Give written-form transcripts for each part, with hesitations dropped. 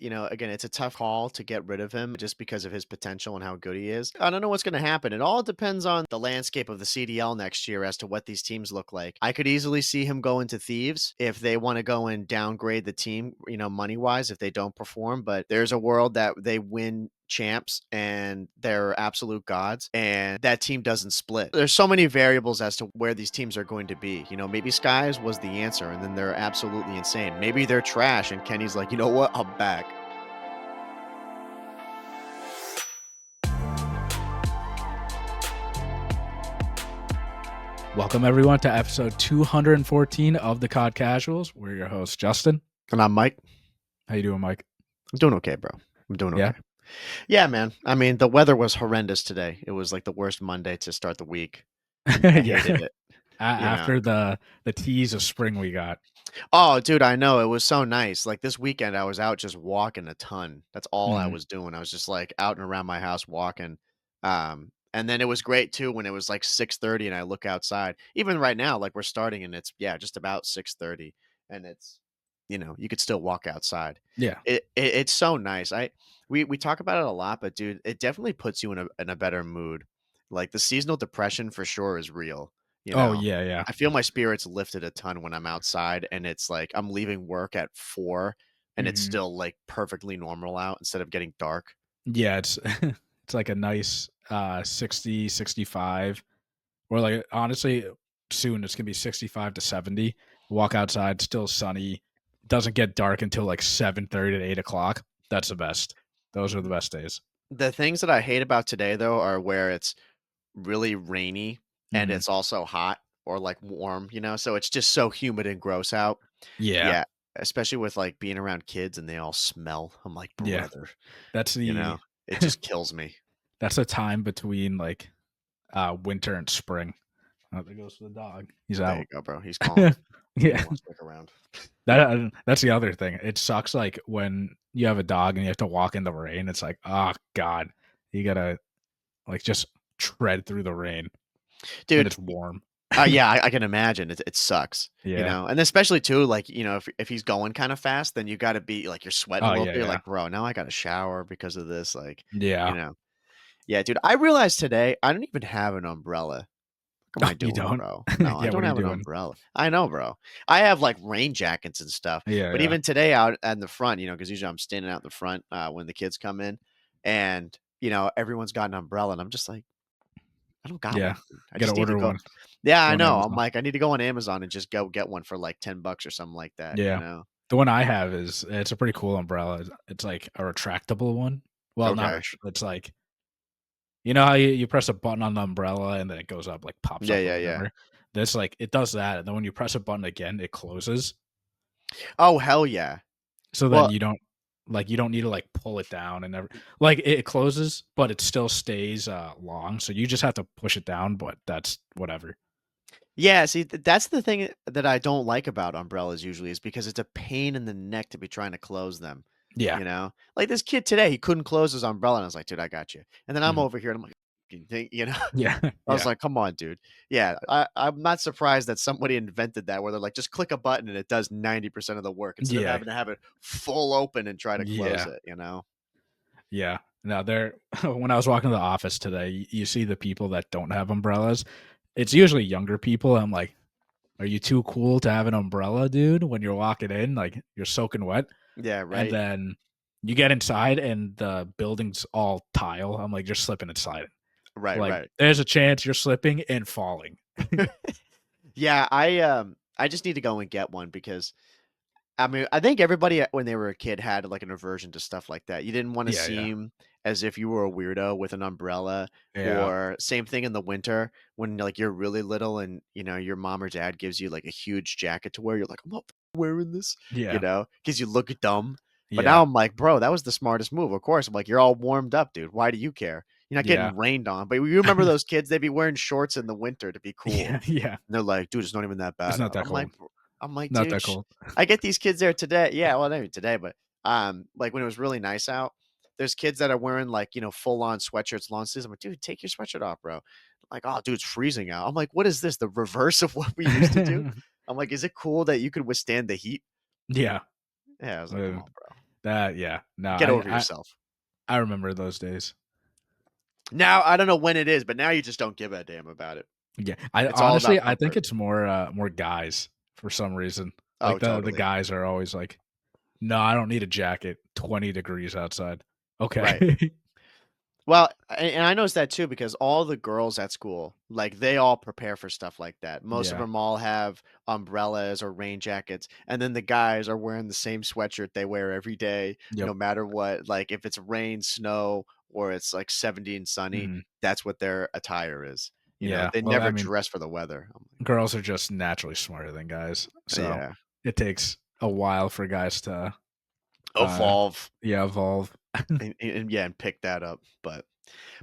again, it's a tough call to get rid of him just because of his potential and how good he is. I don't know what's going to happen. It all depends on the landscape of the CDL next year as to what these teams look like. I could easily see him go into Thieves if they want to go and downgrade the team, money wise, if they don't perform. But there's a world that they win champs and they're absolute gods and that team doesn't split. There's so many variables as to where these teams are going to be. Maybe Skyz was the answer and then they're absolutely insane. Maybe they're trash and Kenny's like, you know what? I'm back. Welcome everyone to episode 214 of the COD Casuals. We're your hosts, Justin. And I'm Mike. How you doing, Mike? I'm doing okay, bro. I'm doing okay. Yeah? Yeah, man. I mean, the weather was horrendous today. It was like the worst Monday to start the week. I hated it. After the tease of spring we got. Oh, dude, I know. It was so nice. Like this weekend, I was out just walking a ton. That's all I was doing. I was just like out and around my house walking. And then it was great too when it was like 6:30 and I look outside. Even right now, like we're starting and it's just about 6:30 and it's you could still walk outside. Yeah. It's so nice. We talk about it a lot, but dude, it definitely puts you in a better mood. Like the seasonal depression for sure is real. Oh, yeah. I feel my spirits lifted a ton when I'm outside and it's like I'm leaving work at 4 and it's still like perfectly normal out instead of getting dark. Yeah, it's it's like a nice 60, 65. Or like honestly, soon it's gonna be 65 to 70. Walk outside, still sunny. Doesn't get dark until like 7:30 to 8 o'clock. That's the best. Those are the best days. The things that I hate about today though are where it's really rainy and it's also hot or like warm, so it's just so humid and gross out. Yeah. Especially with like being around kids and they all smell. I'm like, Yeah. brother, That's the it just kills me. That's the time between like winter and spring. Oh, there goes the dog. He's out. There you go, bro. He's calm. Yeah. He wants to stick around. That's the other thing. It sucks like when you have a dog and you have to walk in the rain. It's like, oh God, you gotta like just tread through the rain. Dude, and it's warm. Yeah, I can imagine. It sucks. Yeah. And especially too, like, if he's going kind of fast, then you gotta be like you're sweating a little bit. You're like, bro, now I gotta shower because of this. Like, yeah. Yeah, dude. I realized today I don't even have an umbrella. What am I doing, You don't? bro? No, I don't have an umbrella. I know, bro. I have like rain jackets and stuff. Yeah. But even today out in the front, because usually I'm standing out in the front when the kids come in and, everyone's got an umbrella and I'm just like, I don't got one. I gotta just need order to go. one. Yeah, I know. I'm like, I need to go on Amazon and just go get one for like $10 or something like that. Yeah. The one I have it's a pretty cool umbrella. It's like a retractable one. Well, Okay. it's like, you know how you press a button on the umbrella and then it goes up, like pops up. Yeah. That's like, it does that. And then when you press a button again, it closes. Oh, hell yeah. So then you don't need to like pull it down and like it closes, but it still stays long. So you just have to push it down, but that's whatever. Yeah, see, that's the thing that I don't like about umbrellas usually is because it's a pain in the neck to be trying to close them. Yeah. Like this kid today, he couldn't close his umbrella. And I was like, dude, I got you. And then I'm over here and I'm like, you think, Yeah. I was like, come on, dude. Yeah. I'm not surprised that somebody invented that where they're like, just click a button and it does 90% of the work instead of having to have it full open and try to close it, Yeah. Now when I was walking to the office today, you see the people that don't have umbrellas. It's usually younger people. I'm like, are you too cool to have an umbrella, dude? When you're walking in, like you're soaking wet. Yeah, right. And then you get inside and the building's all tile. I'm like, you're slipping and sliding. Right. There's a chance you're slipping and falling. Yeah, I just need to go and get one because I mean, I think everybody when they were a kid had like an aversion to stuff like that. You didn't want to seem as if you were a weirdo with an umbrella or same thing in the winter when like you're really little and your mom or dad gives you like a huge jacket to wear. You're like, I'm not wearing this, because you look dumb. But now I'm like, bro, that was the smartest move. Of course, I'm like, you're all warmed up, dude. Why do you care? You're not getting rained on. But you remember those kids? They'd be wearing shorts in the winter to be cool. Yeah. And they're like, dude, it's not even that bad. It's not that cold. I'm like, not dude, that cold. I get these kids there today. Yeah, well, not even today, but like when it was really nice out, there's kids that are wearing like, full on sweatshirts, long sleeves. I'm like, dude, take your sweatshirt off, bro. I'm like, oh, dude, it's freezing out. I'm like, what is this? The reverse of what we used to do? I'm like, is it cool that you could withstand the heat? Yeah. Yeah, I was like, come on, bro. That yeah. No, Get I over I yourself. I remember those days. Now, I don't know when it is, but now you just don't give a damn about it. Yeah. I It's all about honestly, I think comfort. it's more guys for some reason. Oh, Like, the totally. guys are always like, "No, I don't need a jacket, 20 degrees outside." Right. Okay. Well, and I noticed that too because all the girls at school, like they all prepare for stuff like that. Most of Yeah. them all have umbrellas or rain jackets, and then the guys are wearing the same sweatshirt they wear every day, Yep. no matter what. Like if it's rain, snow, or it's like 70 and sunny, Mhm. that's what their attire is. Yeah. They Well, I never mean, dress for the weather. I'm girls are just naturally smarter than guys, like, so yeah, it takes a while for guys to, uh, evolve yeah, evolve. and yeah, and pick that up. But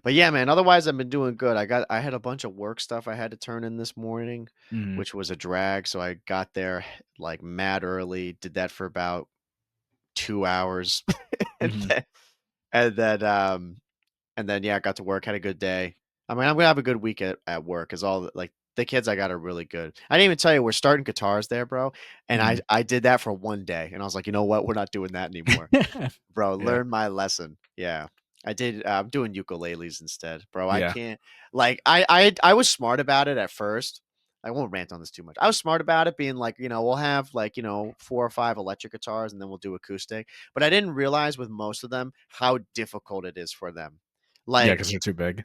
yeah, man, otherwise I've been doing good. I had a bunch of work stuff I had to turn in this morning, Mhm. which was a drag, so I got there like mad early, did that for about 2 hours. And Mhm. then and then, um and then, yeah, I got to work, had a good day. I mean, I'm gonna have a good week at work 'cause the kids I got are really good. I didn't even tell you we're starting guitars there, bro, and I Mhm. I did that for 1 day, and I was like, "You know what? We're not doing that anymore." Bro, Yeah. learn my lesson. Yeah. I'm doing ukuleles instead, bro. I Yeah. can't like I was smart about it at first. I won't rant on this too much. I was smart about it being like, we'll have like, 4 or 5 electric guitars and then we'll do acoustic. But I didn't realize with most of them how difficult it is for them. Yeah, Like 'cause they're too big.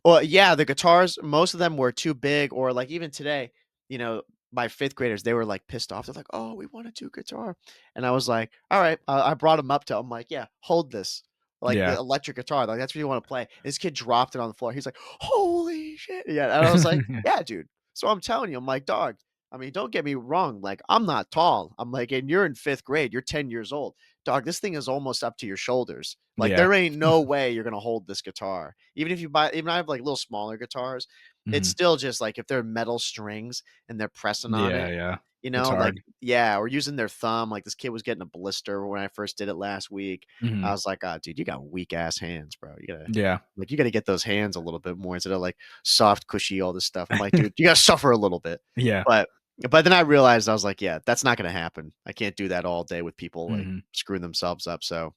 well, yeah, the guitars, most of them were too big, or like even today, you know, my fifth graders, they were like pissed off. They're like, "Oh, we want to do guitar," and I was like, "All right." I brought them up to. I'm like, "Yeah, hold this." Like the Yeah. electric guitar, like that's what you want to play. This kid dropped it on the floor. He's like, "Holy shit!" Yeah, and I was like, "Yeah, dude." So I'm telling you, I'm like, "Dog." I mean, don't get me wrong. Like, I'm not tall. I'm like, and you're in fifth grade. You're 10 years old, dog. This thing is almost up to your shoulders. Like, Yeah. there ain't no way you're gonna hold this guitar. Even I have like little smaller guitars, it's Mhm. still just like if they're metal strings and they're pressing on Yeah, it, yeah. It's like hard. yeah, or using their thumb. Like this kid was getting a blister when I first did it last week. I Mhm. was like, "Ah, dude, you got weak ass hands, bro. Yeah. You gotta get those hands a little bit more instead of like soft, cushy, all this stuff." I'm like, dude, you gotta suffer a little bit. Yeah. But but then I realized I was like, yeah, that's not gonna happen. I can't do that all day with people like Mhm. screwing themselves up. So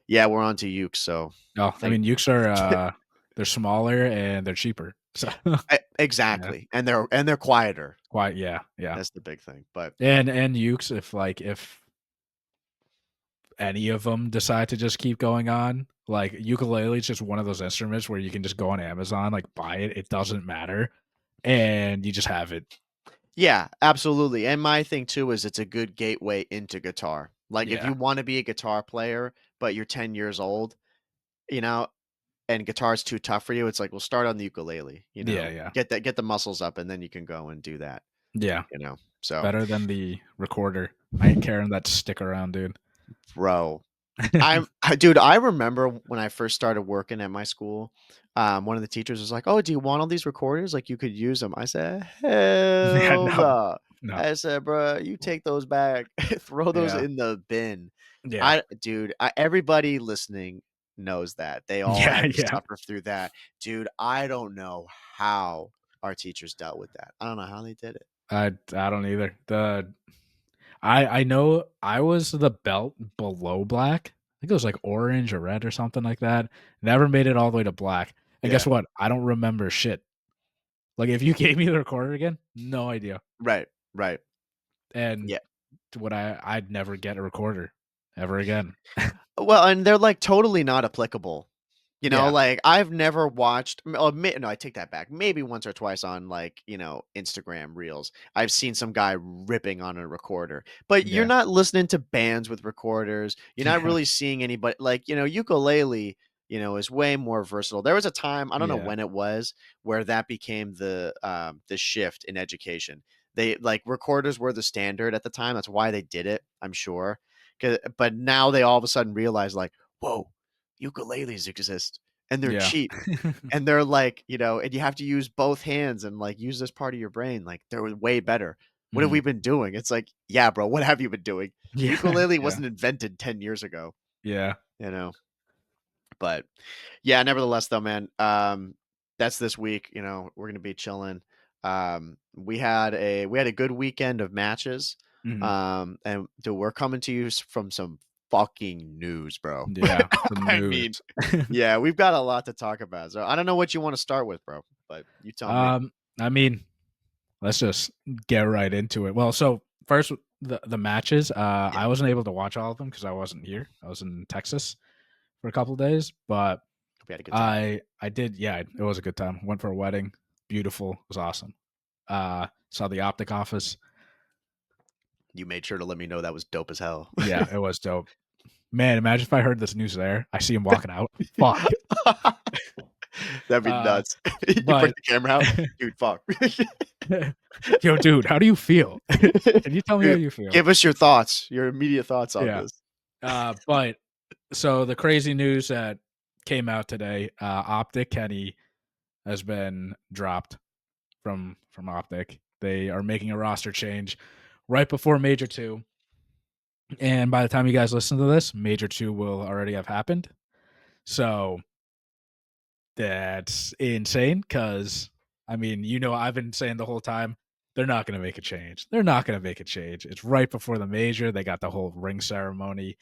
yeah, we're on to Uke. So Oh, I thank mean, ukes are, they're smaller and they're cheaper. So, yeah. exactly, and they're quieter. Quite yeah, yeah. That's the big thing, but And ukes, if any of them decide to just keep going on, like, ukulele is just one of those instruments where you can just go on Amazon, like, buy it, it doesn't matter, and you just have it. yeah, absolutely, and my thing too is it's a good gateway into guitar. Like, if Yeah. you wanna be a guitar player, but you're 10 years old, you know, and guitar's too tough for you, it's like, well, start on the ukulele, Yeah, yeah. get the muscles up, and then you can go and do that, Yeah. so, Better than the recorder. I ain't carrying that stick around, dude. bro. Dude, I remember when I first started working at my school, one of the teachers was like, "Oh, do you want all these recorders? Like, you could use them." I said, Yeah, "Hell no. no." No. I said, "Bro, you take those back, throw those Yeah. in the bin." Yeah. Everybody listening knows that. They all Yeah, had to yeah. suffer through that. Dude, I don't know how our teachers dealt with that. I don't know how they did it. I don't either. I know I was the belt below black. I think it was like orange or red or something like that. Never made it all the way to black. And guess Yeah. what? I don't remember shit. Like if you gave me the recorder again, no idea. Right. Right. And Yeah. I'd never get a recorder ever again. Well, and they're, like, totally not applicable. Yeah. Like, I've never watched no, I take that back. Maybe once or twice on, like, Instagram Reels, I've seen some guy ripping on a recorder, but you're Yeah. not listening to bands with recorders. You're not Yeah. really seeing anybody like, ukulele, is way more versatile. There was a time, I don't know Yeah. when it was, where that became the shift in education. They like, recorders were the standard at the time. That's why they did it, I'm sure. But now they all of a sudden realize like, "Whoa, ukuleles exist and they're Yeah. cheap." And they're like, and you have to use both hands and like use this part of your brain. Like they're way better. What have we Mhm. been doing? It's like, yeah, bro, what have you been doing? The Yeah. ukulele Yeah. wasn't invented 10 years ago, Yeah. you know? But yeah, nevertheless though, man, that's this week, we're gonna be chilling. We had a good weekend of matches. Mhm. And dude, we're coming to you from some fucking news, bro. Yeah, the I mean, news. yeah, we've got a lot to talk about. So I don't know what you want to start with, bro, but you tell me. I mean, let's just get right into it. Well, so first the matches. Yeah, I wasn't able to watch all of them because I wasn't here. I was in Texas for a couple of days, but hope you had a good time. I did. Yeah, it was a good time. Went for a wedding. Beautiful. It was awesome. Saw the OpTic office. You made sure to let me know that was dope as hell. Yeah, it was dope. Man, imagine if I heard this news there. I see him walking out. Fuck. That'd be Uh, nuts. You bring but the camera out, dude. Fuck. yo, dude, how do you feel? Can you tell me how Dude, you feel? give us your thoughts, your immediate thoughts on Yeah. this. But so the crazy news that came out today, OpTic Kenny has been dropped from OpTic. They are making a roster change right before Major 2. And by the time you guys listen to this, Major 2 will already have happened. So that's insane because, I mean, I've been saying the whole time, they're not going to make a change. They're not going to make a change. It's right before the Major. They got the whole ring ceremony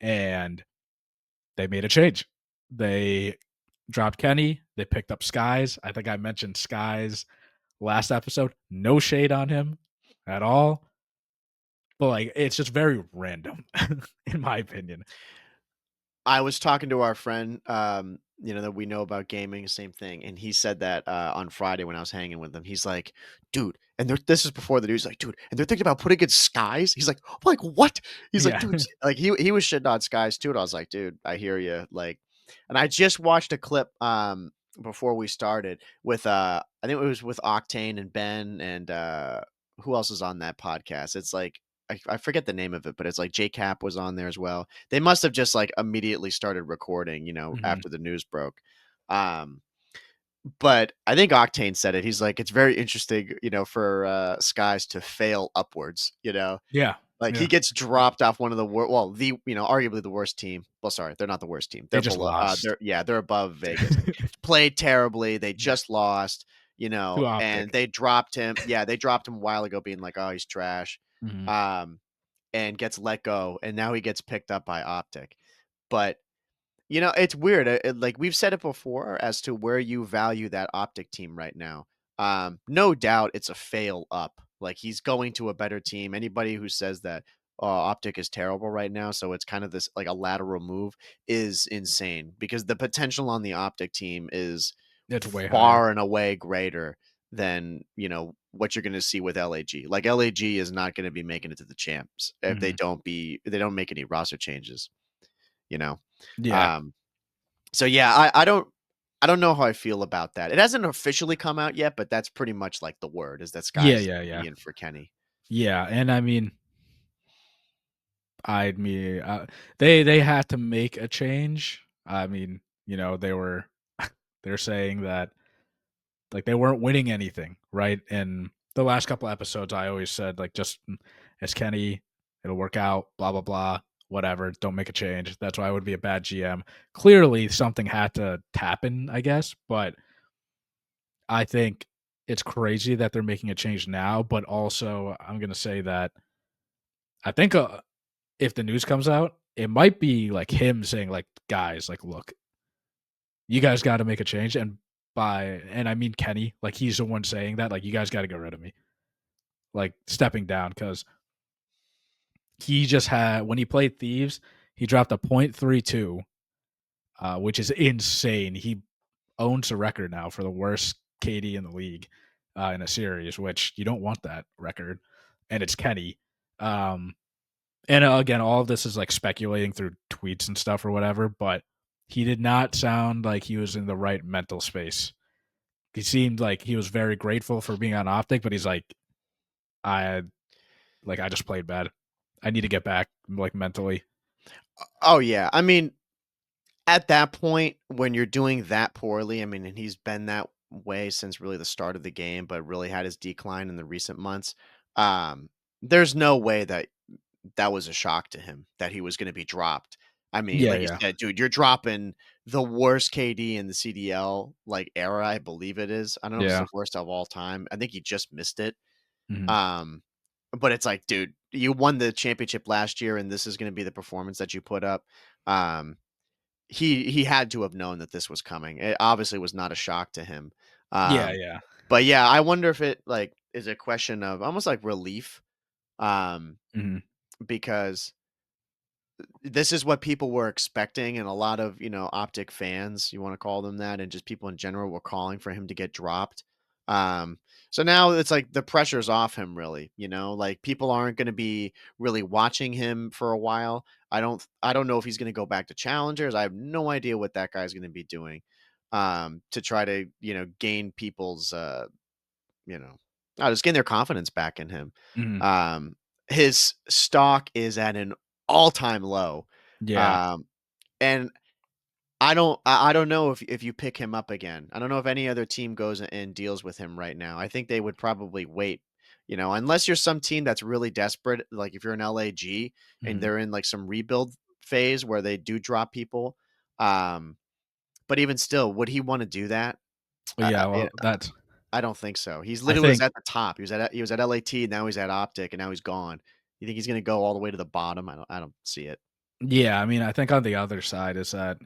and they made a change. They dropped Kenny. They picked up Skyz. I think I mentioned Skyz last episode. No shade on him at all. But like it's just very random, in my opinion. I was talking to our friend, that we know about gaming, same thing, and he said that on Friday when I was hanging with him. He's like, "Dude," and this is before the news. Like, "Dude," and they're thinking about putting in Skies. He's like, "I'm like, what?" He's like, Yeah. "Dude," like he was shitting on Skies too, and I was like, "Dude, I hear you." Like, and I just watched a clip before we started with I think it was with Octane and Ben and who else is on that podcast? It's like I forget the name of it, but it's like J Cap was on there as well. They must have just like immediately started recording, Mhm. after the news broke. Um, but I think Octane said it. He's like, it's very interesting, for Skies to fail upwards, Yeah. like he Yeah. gets dropped off one of the well, arguably the worst team. Well, sorry, they're not the worst team. They They're just below. lost They're above Vegas. Played terribly. They yeah, just lost. to And OpTic. they dropped him. Yeah, they dropped him a while ago, being like, oh, he's trash. Mhm. Um, and gets let go, and now he gets picked up by OpTic. But it's weird. Like we've said it before as to where you value that OpTic team right now. No doubt it's a fail up. Like he's going to a better team. Anybody who says that OpTic is terrible right now, so it's kind of this like a lateral move, is insane because the potential on the OpTic team is It's way higher. far and away greater than what you're going to see with LAG. Like LAG is not going to be making it to the champs if Mhm. they don't make any roster changes. You know. Yeah. Um, so yeah, I don't know how I feel about that. It hasn't officially come out yet, but that's pretty much like the word is that Yeah, Skies is yeah, gonna yeah. be in for Kenny. Yeah, and I mean, they had to make a change. I mean, they're saying that like they weren't winning anything, right? And the last couple episodes, I always said like just it's Kenny, it'll work out, blah blah blah, whatever. Don't make a change. That's why I would be a bad GM. Clearly, something had to happen, I guess, but I think it's crazy that they're making a change now. But also, I'm gonna say that I think if the news comes out, it might be like him saying like, guys, like, look, you guys got to make a change, and I mean Kenny, like he's the one saying that, like you guys got to get rid of me, like stepping down because he just had when he played Thieves, he dropped a .32, which is insane. He owns a record now for the worst KD in the league in a series, which you don't want that record, and it's Kenny. Um, and again, all of this is like speculating through tweets and stuff or whatever, but he did not sound like he was in the right mental space. He seemed like he was very grateful for being on OpTic, but he's like, I I just played bad. I need to get back like mentally. Oh yeah, I mean, at that point when you're doing that poorly, I mean, and he's been that way since really the start of the game, but really had his decline in the recent months. Um, there's no way that was a shock to him that he was going to be dropped. I mean, Yeah, like you yeah, said, dude, you're dropping the worst KD in the CDL like era, I believe it is. I don't know if it's yeah. the worst of all time. I think he just missed it. Mhm. Um, but it's like, dude, you won the championship last year, and this is going to be the performance that you put up. Um, he had to have known that this was coming. It obviously was not a shock to him. Yeah, Um, yeah. but yeah, I wonder if it like is a question of almost like relief, um, Mhm. because this is what people were expecting, and a lot of, OpTic fans, you wanna call them that, and just people in general were calling for him to get dropped. Um, so now it's like the pressure's off him really, like, people aren't gonna be really watching him for a while. I don't know if he's gonna go back to challengers. I have no idea what that guy's gonna be doing, to try to, gain people's, you know, just getting their confidence back in him. Mhm. Um, his stock is at an all-time low. Yeah. Um, and I don't know if you pick him up again. I don't know if any other team goes and deals with him right now. I think they would probably wait, unless you're some team that's really desperate, like if you're an LAG and Mhm. they're in like some rebuild phase where they do drop people. Um, but even still, would he want to do that? Well, I, yeah, I, well, that's I don't think so. He's I literally was think at the top. He was at LAT, now he's at OpTic, and now he's gone. You think he's gonna go all the way to the bottom? I don't see it. yeah, I mean, I think on the other side is that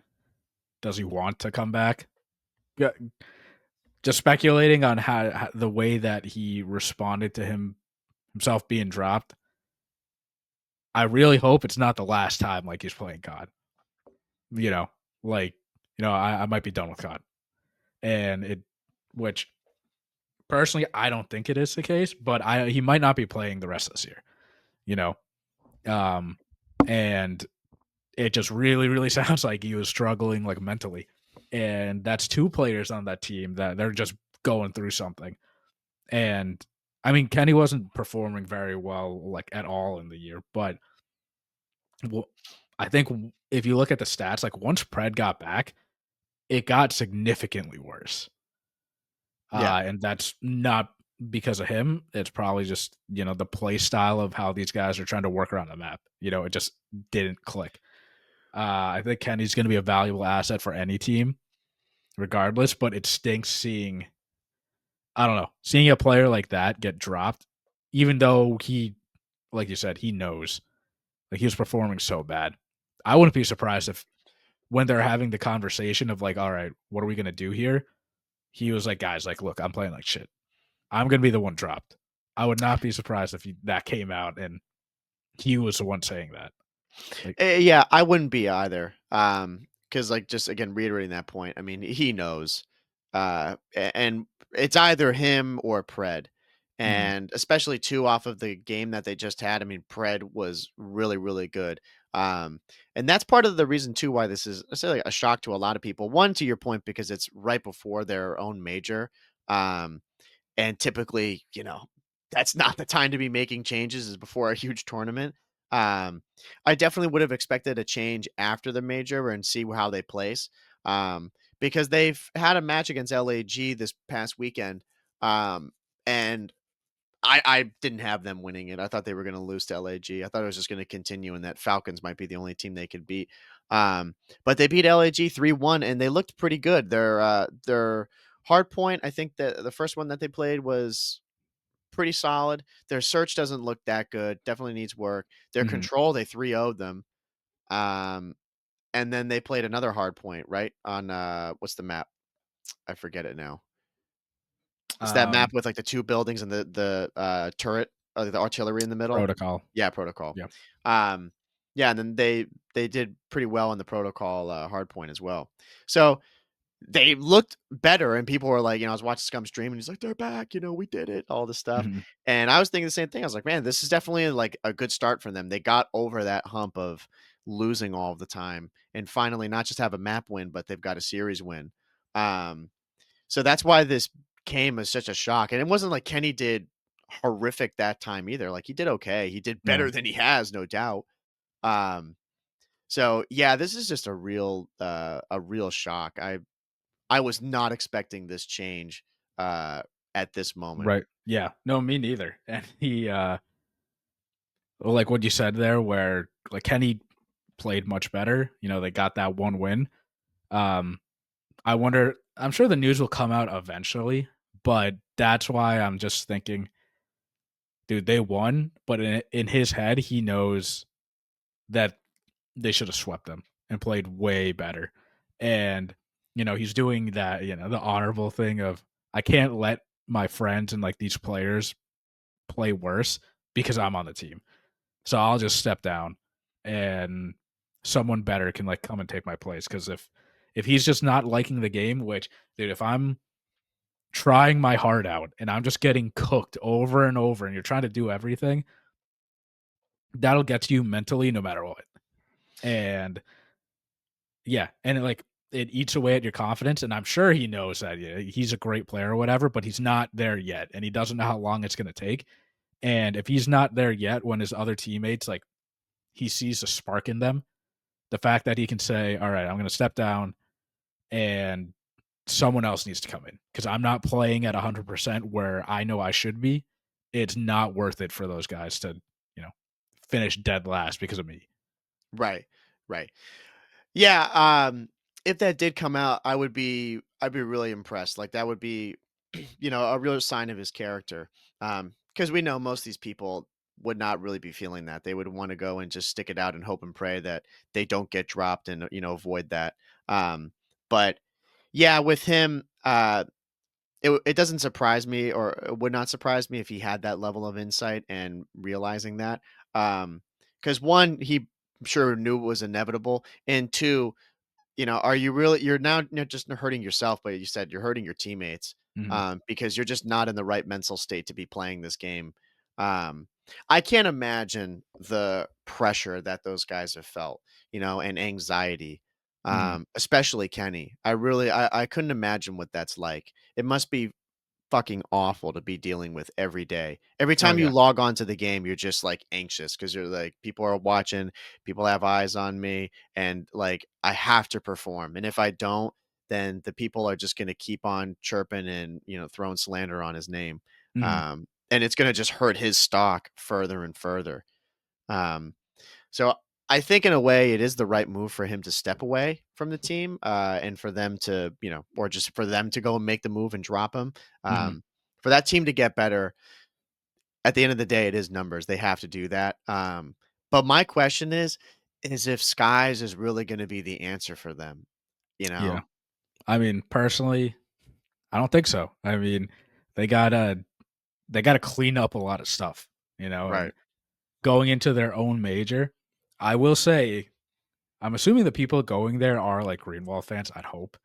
does he want to come back? Yeah, just speculating on how the way that he responded to himself being dropped. I really hope it's not the last time like he's playing COD. You know, like I might be done with COD, and which personally I don't think it is the case, but he might not be playing the rest of this year. You know, um, and it just really really sounds like he was struggling like mentally, and that's two players on that team that they're just going through something. And I mean, Kenny wasn't performing very well, like at all in the year, but well, I think if you look at the stats, like once Pred got back, it got significantly worse. Yeah. And that's not because of him. It's probably just, the play style of how these guys are trying to work around the map. It just didn't click. I think Kenny's going to be a valuable asset for any team, regardless, but it stinks seeing, I don't know, seeing a player like that get dropped, even though like you said, he knows. Like he was performing so bad. I wouldn't be surprised if when they're having the conversation of like, all right, what are we gonna do here? He was like, guys, like, look, I'm playing like shit. I'm gonna be the one dropped. I would not be surprised if that came out and he was the one saying that. Like, Yeah, I wouldn't be either. Because like just again reiterating that point, I mean, he knows. And it's either him or Pred. mhm, And especially too off of the game that they just had. I mean, Pred was really, really good. Um, and that's part of the reason too why this is, I say, like a shock to a lot of people. One, to your point, because it's right before their own major. Um, and typically, that's not the time to be making changes is before a huge tournament. Um, I definitely would have expected a change after the major and see how they place. Because they've had a match against LAG this past weekend. Um, and I didn't have them winning it. I thought they were going to lose to LAG. I thought it was just going to continue and that Falcons might be the only team they could beat. But they beat LAG 3-1 and they looked pretty good. Their hard point, I think that the first one that they played was pretty solid. Their search doesn't look that good. Definitely needs work. Their mhm. control, they 3-0'd them. Um, and then they played another hard point, right? On what's the map? I forget it now. It's that map Um, with like the two buildings and the turret, the artillery in the middle. protocol. Yeah, protocol. Yeah. Um, yeah, and then they did pretty well on the protocol hard point as well. So they looked better, and people were like, I was watching Scum stream, and he's like, "They're back, we did it," all this stuff. Mhm. And I was thinking the same thing. I was like, "Man, this is definitely like a good start for them." They got over that hump of losing all the time, and finally not just have a map win, but they've got a series win. Um, so that's why this came as such a shock. And it wasn't like Kenny did horrific that time either. Like he did okay. He did Yeah. better than he has, no doubt. Um, so yeah, this is just a real shock. I was not expecting this change uh at this moment. Right. Yeah. No, me neither. And like what you said there, where like Kenny played much better. They got that one win. Um, I wonder. I'm sure the news will come out eventually, but that's why I'm just thinking dude, they won, but in his head, he knows that they should have swept them and played way better. And, he's doing that, the honorable thing of I can't let my friends and like these players play worse because I'm on the team. So I'll just step down and someone better can like come and take my place. Cause if he's just not liking the game, which dude, if I'm trying my heart out and I'm just getting cooked over and over and you're trying to do everything, that'll get to you mentally no matter what. And yeah, and it eats away at your confidence. And I'm sure he knows that he's a great player or whatever, but he's not there yet. And he doesn't know how long it's gonna take. And if he's not there yet when his other teammates like he sees a spark in them, the fact that he can say, "All right, I'm going to step down and someone else needs to come in because I'm not playing at 100% where I know I should be." It's not worth it for those guys to, you know, finish dead last because of me. Right. Right. Yeah, if that did come out, I'd be really impressed. Like that would be, a real sign of his character. Because we know most of these people would not really be feeling that. They would want to go and just stick it out and hope and pray that they don't get dropped and avoid that. But yeah, with him, it doesn't surprise me, or it would not surprise me if he had that level of insight and realizing that. Because one, he I'm sure knew it was inevitable, and two, are you really you're now not just hurting yourself, but you said you're hurting your teammates, Mhm. because you're just not in the right mental state to be playing this game. Um, I can't imagine the pressure that those guys have felt, and anxiety, Mhm. especially Kenny. I couldn't imagine what that's like. It must be fucking awful to be dealing with every day. Every Oh time you yeah. log on to the game, you're just like anxious because you're like, people are watching, people have eyes on me, and like I have to perform. And if I don't, then the people are just gonna keep on chirping and throwing slander on his name. Mhm. And it's gonna just hurt his stock further and further. Um, so I think in a way it is the right move for him to step away from the team, and for them to, or just for them to go and make the move and drop him. Mhm. For that team to get better, at the end of the day, it is numbers. They have to do that. But my question is if Skies is really going to be the answer for them, you Yeah. know? I mean, personally, I don't think so. I mean, they gotta they gotta clean up a lot of stuff, and Right. going into their own major, I will say, I'm assuming the people going there are like Greenwall fans, I'd hope.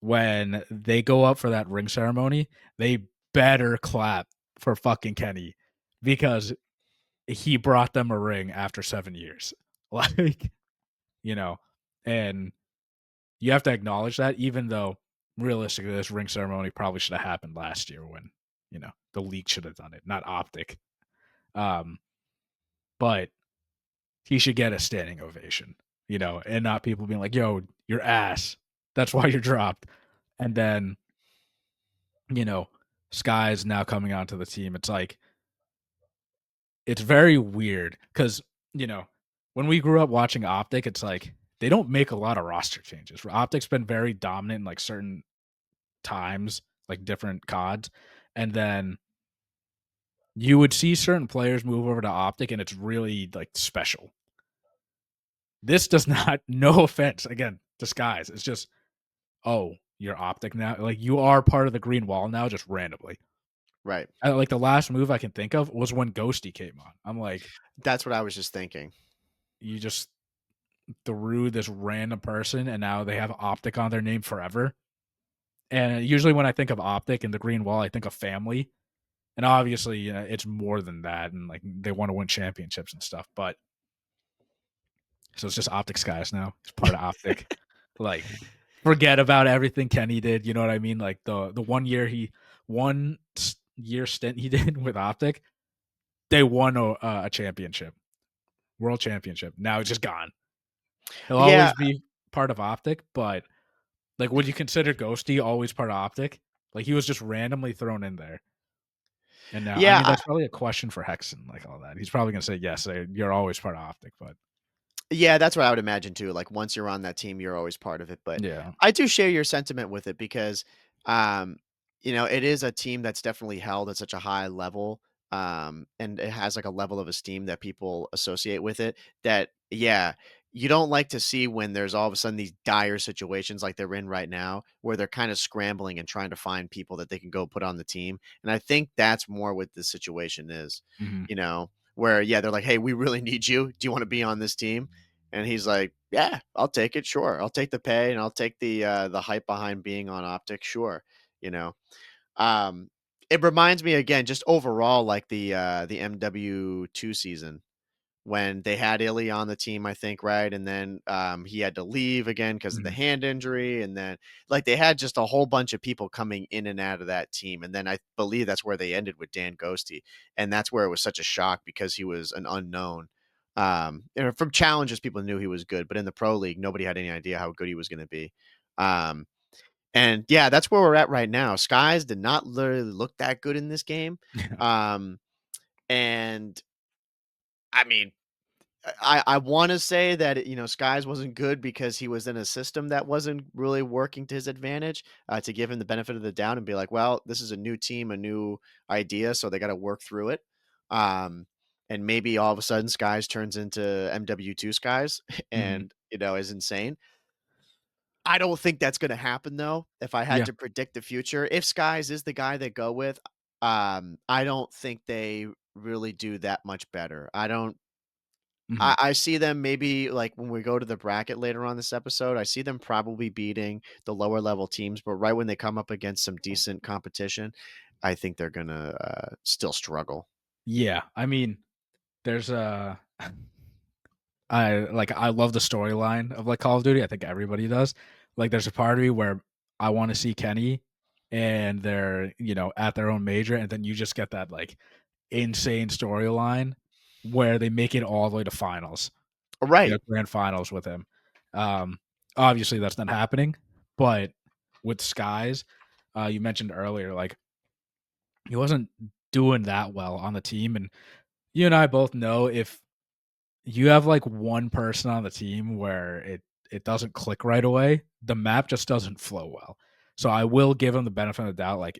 When they go up for that ring ceremony, they better clap for fucking Kenny because he brought them a ring after 7 years. Like, you know, and you have to acknowledge that even though realistically this ring ceremony probably should have happened last year when, the league should have done it, not OpTic. Um, but he should get a standing ovation, and not people being like, "Yo, your ass. That's why you're dropped." And then, you know, Sky is now coming onto the team. It's like it's very weird because when we grew up watching OpTic, it's like they don't make a lot of roster changes. OpTic's been very dominant in like certain times, like different CODs, and then you would see certain players move over to OpTic, and it's really like special. This does not. No offense, again, disguise. It's just you're OpTic now. Like you are part of the green wall now, just randomly. Right. Like the last move I can think of was when Ghosty came on. I'm like, That's what I was just thinking. you just threw this random person, and now they have OpTic on their name forever. And usually, when I think of OpTic and the green wall, I think of family. And obviously, it's more than that, and like they want to win championships and stuff. But so it's just OpTic Skies now. It's part of OpTic. Like, forget about everything Kenny did. You know what I mean? Like the 1 year stint he did with OpTic, they won a championship, world championship. Now it's just gone. He'll Yeah. always be part of OpTic, but like, would you consider Ghosty always part of OpTic? Like, he was just randomly thrown in there. And now, I Yeah. mean, that's probably a question for Hexen, like all that. He's probably gonna say yes. You're always part of OpTic, but Yeah, that's what I would imagine too. Like once you're on that team, you're always part of it. But yeah, I do share your sentiment with it because, it is a team that's definitely held at such a high level. and it has like a level of esteem that people associate with it that, yeah, you don't like to see when there's all of a sudden these dire situations like they're in right now where they're kind of scrambling and trying to find people that they can go put on the team. And I think that's more what the situation is, Mhm. where, yeah, they're like, hey, we really need you. Do you want to be on this team? And he's like, yeah, I'll take it. Sure. I'll take the pay and I'll take the hype behind being on OpTic. Sure. You know, um, it reminds me again, just overall, like the MW2 season when they had Illy on the team, I think, right? And then he had to leave again because of the Mhm. hand injury. And then like they had just a whole bunch of people coming in and out of that team. And then I believe that's where they ended with Dan Ghosty. And that's where it was such a shock because he was an unknown. From challenges, people knew he was good, but in the pro league, nobody had any idea how good he was going to be. Um, and yeah, that's where we're at right now. Skyz did not literally look that good in this game. Yeah. Um, and I mean, I want to say that Skyz wasn't good because he was in a system that wasn't really working to his advantage. To give him the benefit of the doubt and be like, well, this is a new team, a new idea, so they got to work through it. Um, and maybe all of a sudden, Skyz turns into MW2 Skyz, Mhm. and is insane. I don't think that's gonna happen though. If I had Yeah. to predict the future, if Skies is the guy they go with, I don't think they really do that much better. I don't Mhm. I see them maybe like when we go to the bracket later on this episode, I see them probably beating the lower level teams, but right when they come up against some decent competition, I think they're gonna still struggle. Yeah. I mean, there's a I love the storyline of, like, Call of Duty, I think everybody does. Like, there's a part of me where I wanna see Kenny and they're, at their own major, and then you just get that, like, insane storyline where they make it all the way to finals, Right, grand finals with him. Um, Obviously, that's not happening, but with Skies, you mentioned earlier, like, he wasn't doing that well on the team, and you and I both know if you have, like, one person on the team where it doesn't click right away, the map just doesn't flow well. So I will give him the benefit of the doubt, like,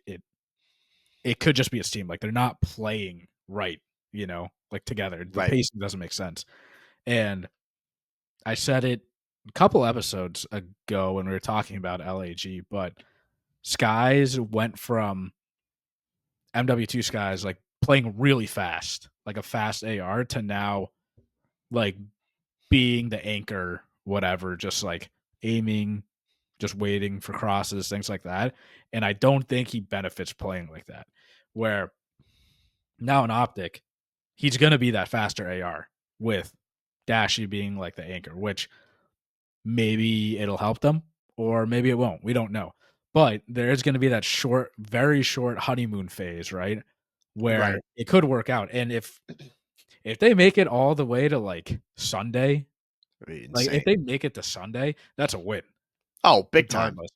it could just be his team, like, they're not playing right, like, together. The right. pacing doesn't make sense, and I said it a couple episodes ago when we were talking about LAG, but Skies went from MW2 Skies, like, playing really fast, like a fast AR, to now, like, being the anchor, whatever, just, like, aiming, just waiting for crosses, things like that, and I don't think he benefits playing like that, where now in OpTic, he's gonna be that faster AR with Dashy being, like, the anchor, which maybe it'll help them or maybe it won't, we don't know, but there is gonna be that short, very short honeymoon phase, right, where Right. it could work out, and if they make it all the way to, like, Sunday. Like, if Insane. they make it to Sunday, that's a win Oh, big time. regardless,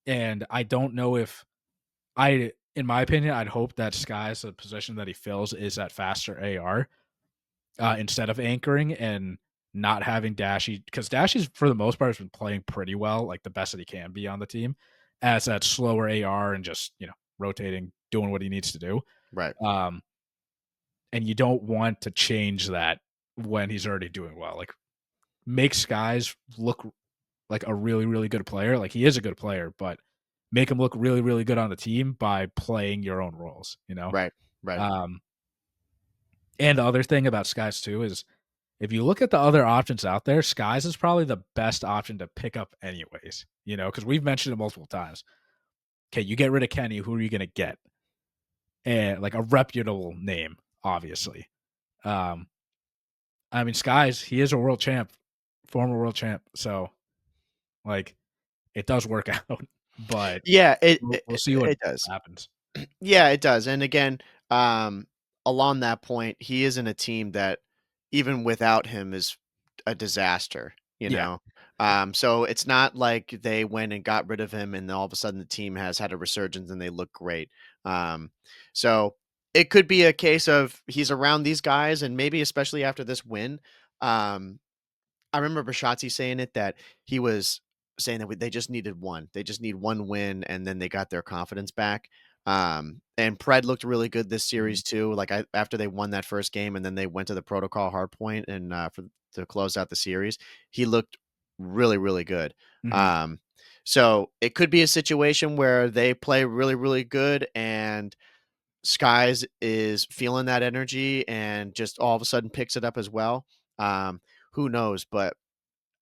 and I don't know if in my opinion, I'd hope that Sky's the position that he fills is that faster AR, instead of anchoring and not having Dashy, because Dashy's, for the most part, has been playing pretty well, like, the best that he can be on the team, as that slower AR and just, rotating, doing what he needs to do, Right. um, and you don't want to change that when he's already doing well, like, make Skies look like a really, really good player. Like he is a good player, but make him look really, really good on the team by playing your own roles. Right. Right. Um, and the other thing about Skies too is if you look at the other options out there, Skies is probably the best option to pick up anyways, because we've mentioned it multiple times. Okay, you get rid of Kenny, who are you gonna get? And like a reputable name, obviously. Um, I mean, Skies, he is a world champ, former world champ. So like it does work out, but Yeah, it we'll it, we'll it see what it does. happens. Yeah, it does. And again, um, along that point, he is in a team that even without him is a disaster, you Yeah. know? So it's not like they went and got rid of him and all of a sudden the team has had a resurgence and they look great. Um, so it could be a case of he's around these guys and maybe especially after this win. Um, I remember Bashatzi saying it that he was saying that they just needed one. They just need one win and then they got their confidence back. And Pred looked really good this Mhm. series too. Like after they won that first game and then they went to the protocol hardpoint and for to close out the series, he looked really, really good. Mhm. Um, so it could be a situation where they play really, really good and Skyz is feeling that energy and just all of a sudden picks it up as well. Um, who knows? But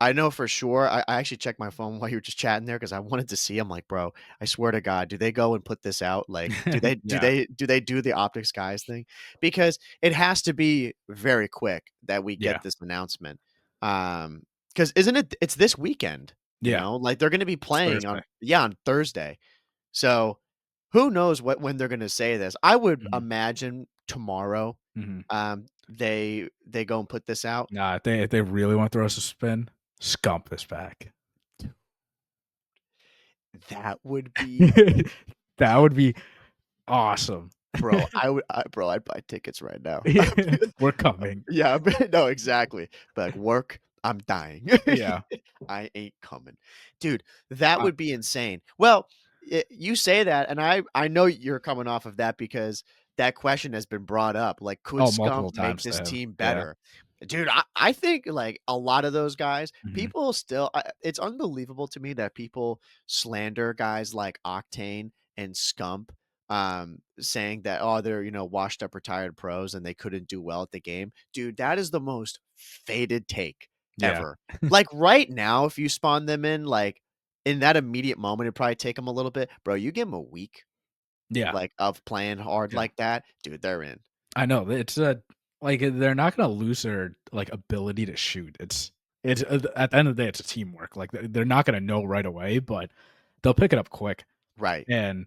I know for sure. I actually checked my phone while you were just chatting there because I wanted to see. I'm like, bro, I swear to God, do they go and put this out? Like, do they do Yeah. they do they do the Optic Skies thing? Because it has to be very quick that we Yeah. get this announcement. Because isn't it? It's this weekend. Yeah. Like they're going to be It's playing Thursday. on Thursday. So who knows when they're going to say this? I would Mhm. imagine tomorrow. Mhm. They go and put this out. Nah, if they really want to throw us a spin, Scump is back. That would be That would be awesome. bro, bro, I'd buy tickets right now. We're coming. Yeah, no, exactly. But like, work, I'm dying. Yeah. I ain't coming. Dude, that Uh, would be insane. Well, you say that, and I know you're coming off of that because that question has been brought up. Like, could oh, Scump multiple make times to this him. team Yeah. better? Dude, I think like a lot of those guys, Mhm. people still, it's unbelievable to me that people slander guys like Octane and Scump saying that, oh, they're, washed up retired pros and they couldn't do well at the game. Dude, that is the most faded take Yeah. ever. Like right now, if you spawn them in, like in that immediate moment, it'd probably take them a little bit. Bro, you give them a week Yeah. like of playing hard Yeah. like that, dude, they're in. I know. It's a like, they're not gonna lose their, like, ability to shoot. It's at the end of the day, it's a teamwork. Like, they're not gonna know right away, but they'll pick it up quick, Right. and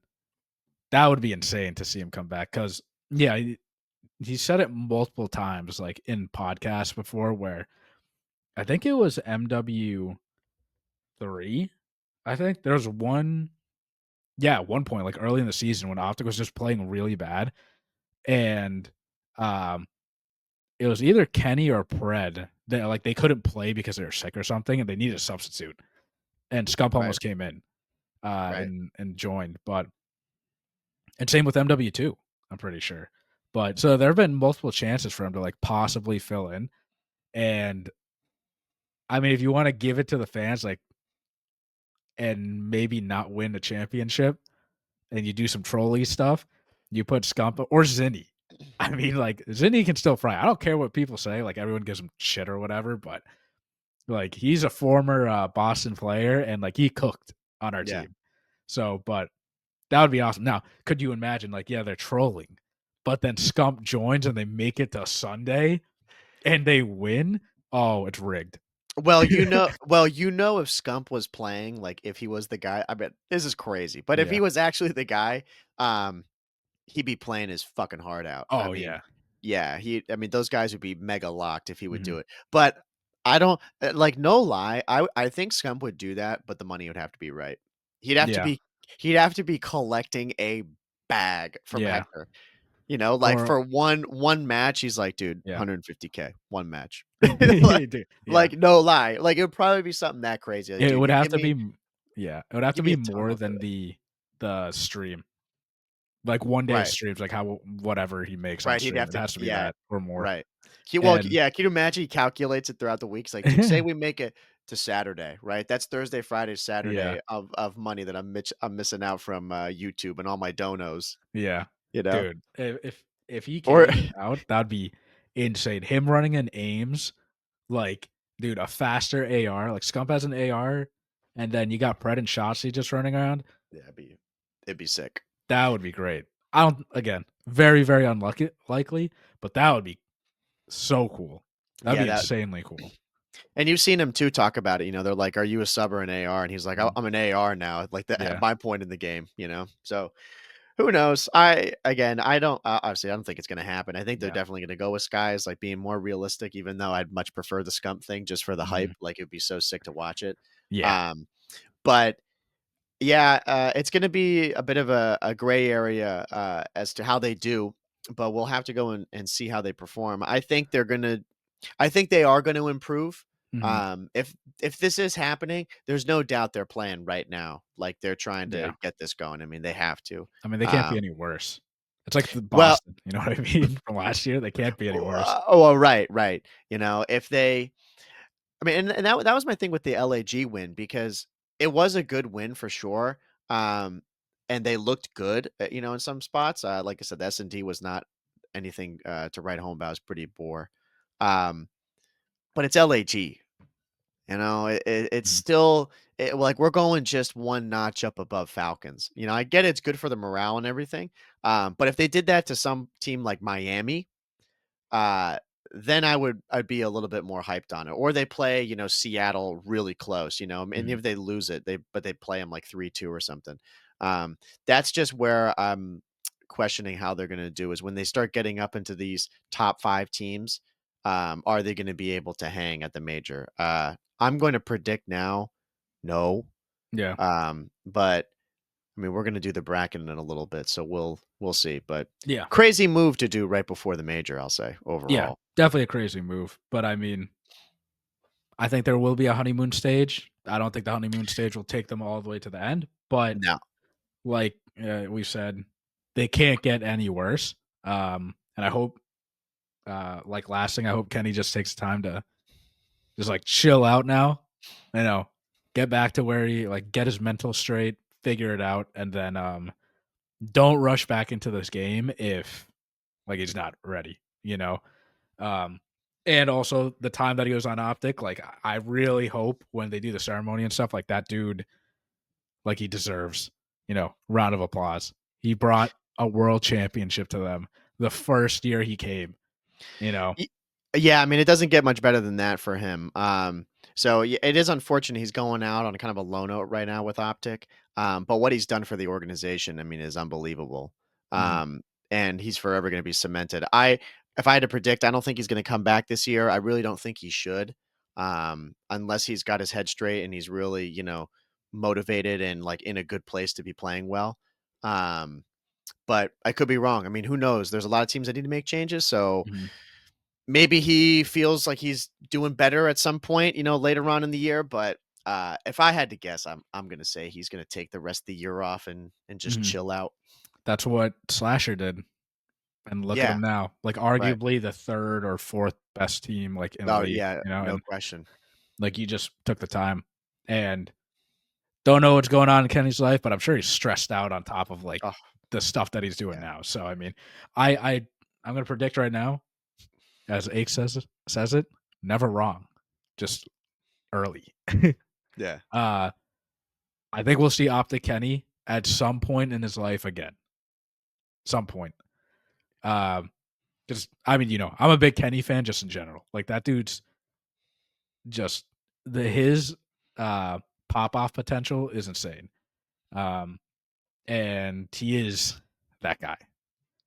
that would be insane to see him come back. Because yeah, he said it multiple times, like, in podcasts before where I think it was MW3, I think. There was one yeah, at one point, like, early in the season when OpTic was just playing really bad, and, um it was either Kenny or Pred that, like, they couldn't play because they were sick or something, and they needed a substitute, and Scump Right. almost came in, Right. and joined, but and same with MW2, I'm pretty sure. But so there have been multiple chances for him to, like, possibly fill in, and, I mean, if you wanna give it to the fans, like, and maybe not win a championship, and you do some trolley stuff, you put Scump or Zinni. I mean, like, Zinni can still fry. I don't care what people say, like, everyone gives him shit or whatever, but like, he's a former, Boston player, and, like, he cooked on our Yeah. team. So, but that would be awesome. Now, could you imagine, like, yeah, they're trolling, but then Scump joins and they make it to Sunday and they win? Oh, it's rigged. If Scump was playing, like if he was the guy, I bet this is crazy. But if Yeah. he was actually the guy, um, he'd be playing his fucking heart out. I Oh, mean, yeah. yeah, those guys would be mega locked if he would Mhm. do it. But I don't like no lie. I think Scump would do that, but the money would have to be right. He'd have to Yeah. be he'd have to be collecting a bag from Yeah. Hector. Like Or for one match, he's like, dude, yeah. 150K, one match. like, Dude, yeah. like no lie. Like it would probably be something that crazy. Like, It dude, would you have give to me be yeah, it would have to a be ton, more I'll do than it. the stream. Like, one day Right. streams, like, how whatever he makes on Right, he'd stream, have it to has to be yeah, that or more. right. And Yeah, can you imagine he calculates it throughout the week? It's like, "Dude, say we make it to Saturday, right? That's Thursday, Friday, yeah. Saturday of money that I'm missing out from, YouTube and all my donos," Yeah. you know? Dude, if he Or cashed out, that'd be insane. Him running an Ames, like, dude, a faster AR, like, Scump has an AR, and then you got Pred and Shotzi just running around, yeah, it'd be sick. that would be great. I don't again, very, very unlucky likely, but that would be so cool. That'd Yeah, be that insanely cool. and you've seen him too talk about it, they're like, "Are you a sub or an AR?" And he's like, Mhm. I'm an AR now," like, at Yeah. my point in the game? So, who knows? I don't obviously, I don't think it's gonna happen. I think they're Yeah. definitely gonna go with Skies, like, being more realistic, even though I'd much prefer the Scump thing just for the hype, Mhm. like, it'd be so sick to watch it. Yeah. Um, but yeah, it's gonna be a bit of a gray area, as to how they do, but we'll have to go and see how they perform. I think they are gonna improve, Mhm. If this is happening, there's no doubt they're playing right now. Like they're trying Yeah. to get this going. I mean, they have to. I mean, they can't be Um, any worse. It's like the well, Boston, you know what I mean, from last year? They can't be any worse. well, right, right. You know, if they I mean, and that was my thing with the LAG win because it was a good win for sure. Um, and they looked good, you know, in some spots. Like I said, the S&D was not anything to write home about. It was pretty poor. Um, but it's LAG. You know, it's Mhm. still like we're going just one notch up above Falcons. You know, I get it's good for the morale and everything. But if they did that to some team like Miami, uh, then I'd be a little bit more hyped on it. Or they play, you know, Seattle really close, you know, and Mhm. if they lose it, they play them like 3-2 or something. That's just where I'm questioning how they're going to do is when they start getting up into these top 5 teams, are they going to be able to hang at the major? I'm going to predict now, no. Yeah. But I mean, we're gonna do the bracket in a little bit, so we'll see. But Yeah. crazy move to do right before the major, I'll say Yeah. overall. Definitely a crazy move, but I mean, I think there will be a honeymoon stage. I don't think the honeymoon stage will take them all the way to the end, but No. like, we said, they can't get any worse. And I hope, like last thing, I hope Kenny just takes time to just like chill out now, you know, get back to where he like get his mental straight, figure it out, and then don't rush back into this game if like he's not ready, you know. Um, and also the time that he was on OpTic, like I really hope when they do the ceremony and stuff like that, dude, like he deserves, round of applause. He brought a world championship to them the first year he came, you know. Y Yeah, I mean, it doesn't get much better than that for him. So it is unfortunate he's going out on kind of a low note right now with OpTic. But what he's done for the organization, I mean, is unbelievable. Mhm, Um, and he's forever going to be cemented. If I had to predict, I don't think he's going to come back this year. I really don't think he should, unless he's got his head straight and he's really, you know, motivated and like in a good place to be playing well. Um, but I could be wrong. I mean, who knows? There's a lot of teams that need to make changes, so mhm, maybe he feels like he's doing better at some point, you know, later on in the year, but, if I had to guess, I'm gonna say he's gonna take the rest of the year off and just mhm. chill out. That's what Slasher did, and look at Yeah, him now. Like, right. arguably the 3rd or 4th best team, like, in the Oh, league, yeah, no and, question. like, you just took the time, and don't know what's going on in Kenny's life, but I'm sure he's stressed out on top of, like, Oh, the stuff that he's doing yeah. now, so, I mean, I I I'm gonna predict right now, as Ake says it, never wrong, just early. Yeah. Uh, I think we'll see Optic Kenny at some point in his life again, some point. Um, because I mean, I'm a big Kenny fan just in general. Like that dude's just his uh pop off potential is insane. Um, and he is that guy.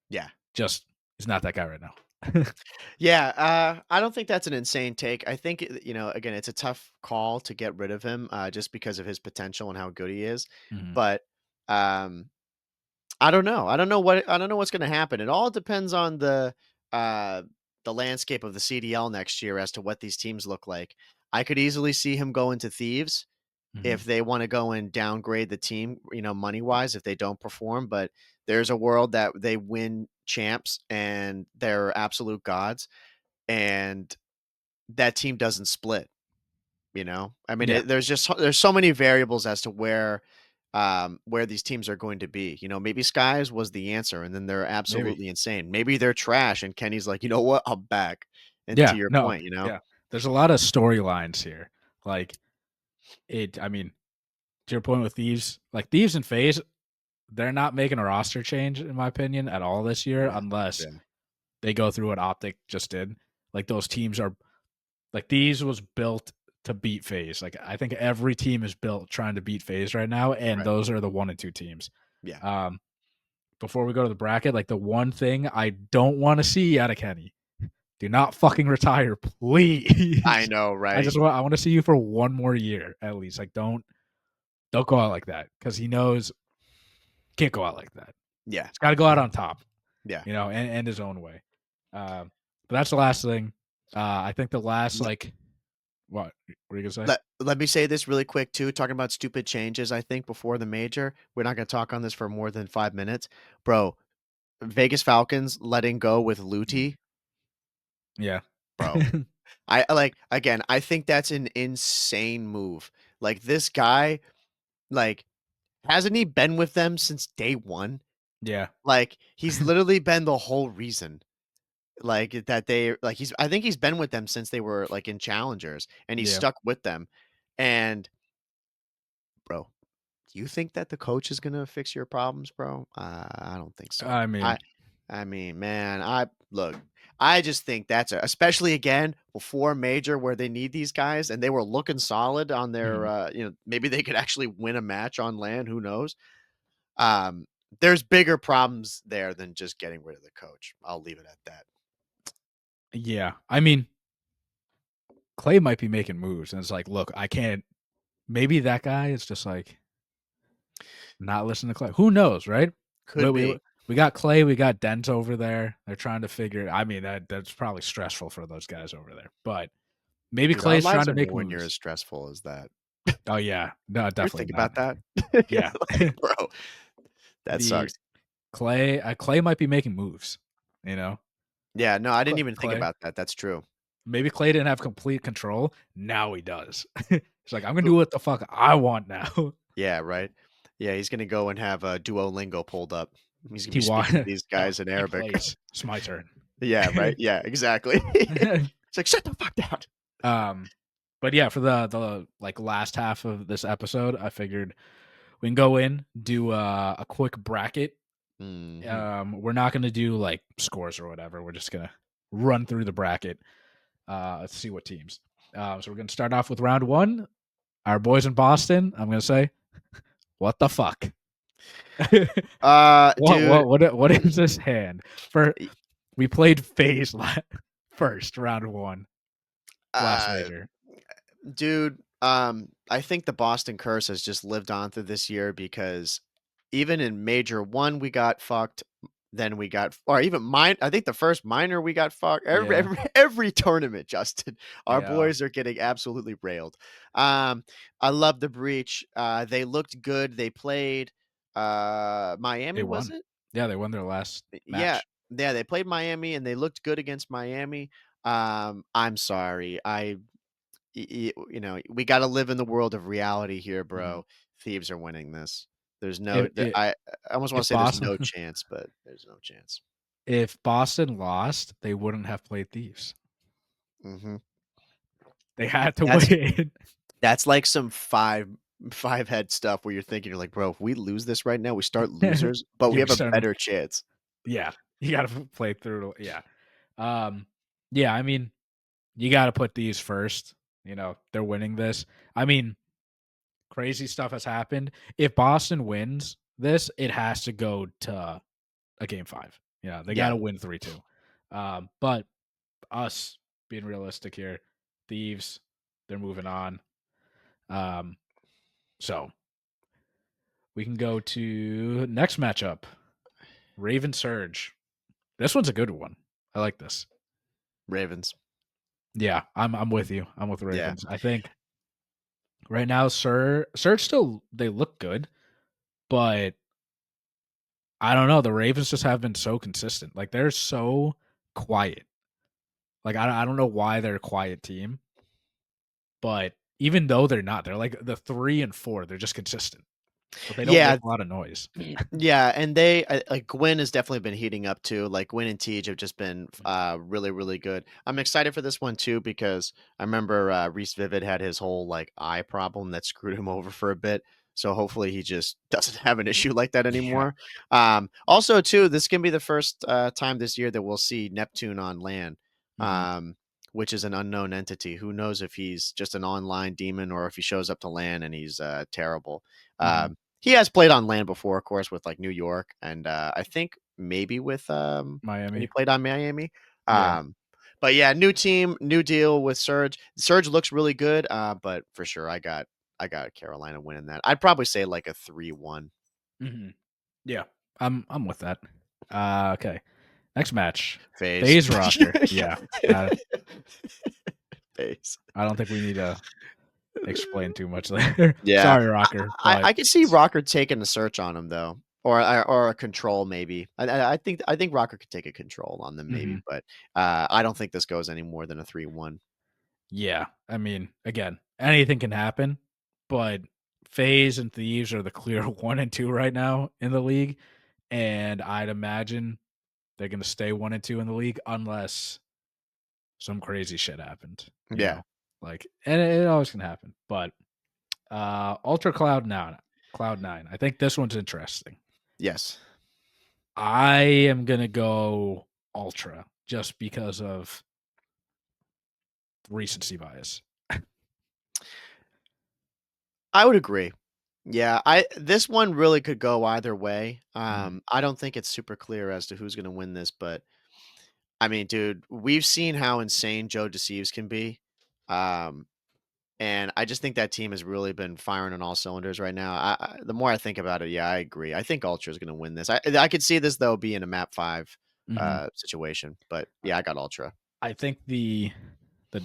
Yeah. Just he's not that guy right now. Yeah, I don't think that's an insane take. I think, you know, again, it's a tough call to get rid of him, just because of his potential and how good he is, Mhm, but, um I don't know. I don't know what's gonna happen. It all depends on uh, the landscape of the CDL next year as to what these teams look like. I could easily see him going to Thieves mhm. if they wanna go and downgrade the team, you know, money-wise if they don't perform, but there's a world that they win champs and they're absolute gods, and that team doesn't split. You know? I mean, Yeah, there's so many variables as to where these teams are going to be. You know, maybe Skyz was the answer, and then they're maybe. absolutely insane. Maybe they're trash, and Kenny's like, "You know what? I'm back." And to Yeah, your no, point, you know? yeah. There's a lot of storylines here. Like I mean, to your point with Thieves, like Thieves and FaZe, they're not making a roster change in my opinion at all this year Yeah, unless yeah, they go through what OpTic just did. Like those teams are like these was built to beat FaZe. Like I think every team is built trying to beat FaZe right now, and right. those are the 1 and 2 teams. Yeah. Um, before we go to the bracket, like the one thing I don't want to see out of Kenny, do not fucking retire, I please. know, right? I want to see you for one more year at least. Like don't go out like that because he knows can't go out like that. Yeah, He's got to go out on top, yeah. and his own way. But that's the last thing. I think the last No, like What are you gonna say? Let me say this really quick too, talking about stupid changes, I think, before the major. We're not gonna talk on this for more than 5 minutes. Bro, Vegas Falcons letting go with Mm, Luti, yeah. bro. Like, again, I think that's an insane move. Like, this guy, like, hasn't he been with them since day 1? Yeah. Like, he's literally been the whole reason. Like, that they like, I think he's been with them since they were, like, in challengers, and he's Yeah. stuck with them, and, bro, you think that the coach is gonna fix your problems, bro? I don't think so. I mean, I mean, man, I look, I just think that's especially again before major where they need these guys and they were looking solid on their mhm. maybe they could actually win a match on land, who knows? Um, there's bigger problems there than just getting rid of the coach. I'll leave it at that. Yeah. I mean, Clay might be making moves, and it's like, look, I can't. Maybe that guy is just like not listening to Clay. Who knows, right? Could But be. we got Clay, we got Dent over there. They're trying to figure. I mean, that's probably stressful for those guys over there. But maybe Dude, our Clay's trying lives to are make nowhere near as moves. stressful as that. Oh yeah, no, You ever definitely think not. about that? Yeah, Like, bro, that the sucks. Clay might be making moves. You know, Yeah, no, I didn't Cl- even think Clay. about that. That's true. Maybe Clay didn't have complete control. Now he does. He's like, I'm gonna do what the fuck I want now. Yeah, right. Yeah, he's gonna go and have, Duolingo pulled up. He's gonna He be speaking to won. these No, guys in he Arabic. plays. It's my turn. Yeah, right. Yeah, exactly. It's like, "Shut the fuck down." um, but yeah, for the like last half of this episode, I figured we can go in, do a quick bracket. Mhm. We're not gonna do like scores or whatever. We're just gonna run through the bracket. Let's see what teams. So we're gonna start off with round one. Our boys in Boston. I'm gonna say, what the fuck? Dude, What is this hand? For e we played FaZe first round one last uh major. Dude, I think the Boston curse has just lived on through this year because even in major one, we got fucked. Then we got, or even mine. I think the first minor we got fucked. Yeah, Every tournament, Justin, our yeah. boys are getting absolutely railed. Um, I love the breach. They looked good. They played They Miami, was won. it? Yeah, they won their last Yeah, match. yeah. They played Miami and they looked good against Miami. I'm sorry. We gotta live in the world of reality here, Mhm. bro. Thieves are winning this. There's no If there if I almost wanna if say there's Boston no chance, but there's no chance. if Boston lost, they wouldn't have played Thieves. Mhm. They had to That's win. that's like some five head stuff where you're thinking, you're like, "Bro, if we lose this right now, we start losers, but we You're have a starting. better chance." Yeah, you got to play through. Yeah, um, yeah. I mean, you got to put these first. You know, they're winning this. I mean, crazy stuff has happened. If Boston wins this, it has to go to a game five. Yeah, they got Yeah. to win 3-2. But us being realistic here, Thieves, they're moving on. Um, so we can go to next matchup, Raven Surge. This one's a good one. I like this. Ravens. Yeah, I'm with you. I'm with the Yeah. Ravens. I think right now, Surge still they look good, but I don't know. The Ravens just have been so consistent. Like they're so quiet. Like I don't know why they're a quiet team, but even though they're not, they're like the 3 and 4. They're just consistent, but they don't make Yeah, a lot of noise. yeah, and like Gwen has definitely been heating up too. Like Gwen and Tej have just been Mhm. really, really good. I'm excited for this one too because I remember Reese Vivid had his whole like eye problem that screwed him over for a bit. So hopefully he just doesn't have an issue like that Yeah. anymore. Also too, this can be the first time this year that we'll see Neptune on land. Mhm. Um, which is an unknown entity. Who knows if he's just an online demon or if he shows up to land and he's terrible. Mhm. He has played on land before, of course, with like New York, and I think maybe with he Miami. played on Miami. Yeah. Um, but yeah, new team, new deal with Surge. Surge looks really good, but for sure, I got Carolina winning that. I'd probably say like a 3-1. Mhm. Yeah. I'm with that. Okay. Next match. Phase. FaZe roster. Yeah. Uh, FaZe. I don't think we need to explain too much there. Yeah, Sorry, Rocker, I but could see Rocker taking a search on him though, or a control maybe. I think Rocker could take a control on them maybe, mhm. but I don't think this goes any more than a 3-1. Yeah, I mean, again, anything can happen, but FaZe and Thieves are the clear 1 and 2 right now in the league, and I'd imagine they're gonna stay 1 and 2 in the league unless some crazy shit happened, you Yeah. know? Like, and it always can happen, but, Ultra Cloud 9, I think this one's interesting. Yes. I am gonna go Ultra just because of recency bias. I would agree. Yeah, I this one really could go either way. Mhm, I don't think it's super clear as to who's gonna win this, but I mean, dude, we've seen how insane Joe Deceives can be. Um, and I just think that team has really been firing on all cylinders right now. The more I think about it, yeah, I agree. I think Ultra is gonna win this. I could see this though being a map 5 mhm. situation, but yeah, I got Ultra. I think the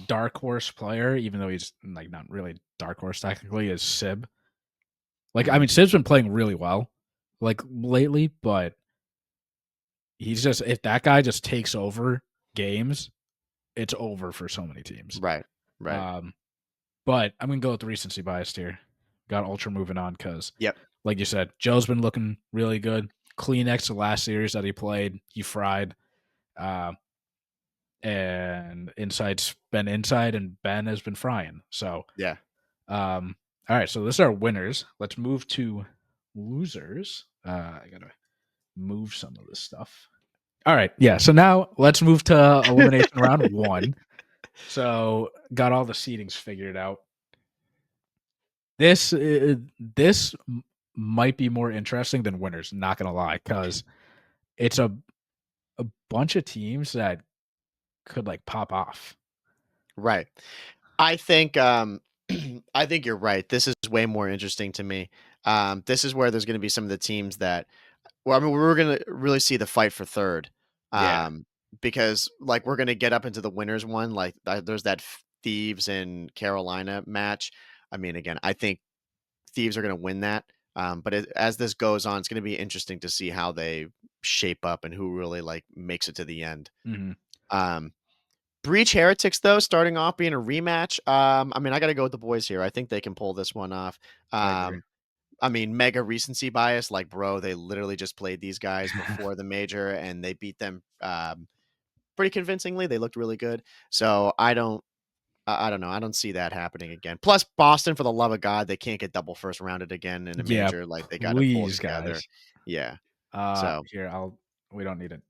dark horse player, even though he's, like, not really dark horse technically, is Sib. Like, I Mhm. mean, Sib's been playing really well, like, lately, but he's just if that guy just takes over games, it's over for so many teams. Right. Right. Um, but I'm gonna go with the recency bias here. Got Ultra moving on because, Yep. like you said, Joe's been looking really good. Kleenex, the last series that he played, he fried. Uh, and Insight's been inside, and Ben has been frying. So, Yeah. all right, so this is our winners. Let's move to losers. I gotta move some of this stuff. All right, yeah. So now let's move to elimination round one. So got all the seedings figured out. This might be more interesting than winners. Not gonna lie, because it's a bunch of teams that could like pop off. Right. I think I think you're right. This is way more interesting to me. This is where there's going to be some of the teams that well, I mean, we're going to really see the fight for third. Yeah. Um, because like we're going to get up into the winners one. Like there's that Thieves and Carolina match. I mean, again, I think Thieves are going to win that. But as this goes on, it's going to be interesting to see how they shape up and who really like makes it to the end. Hmm. Um, Breach Heretics, though, starting off being a rematch. I mean, I got to go with the boys here. I think they can pull this one off. I agree. Um, I mean, mega recency bias. Like, bro, they literally just played these guys before the major and they beat them pretty convincingly. They looked really good. So I don't know. I don't see that happening again. Plus, Boston, for the love of God, they can't get double first rounded again in a Yeah, major. Like, they got to pull it please, together. guys. Yeah. So Here, I'll we don't need to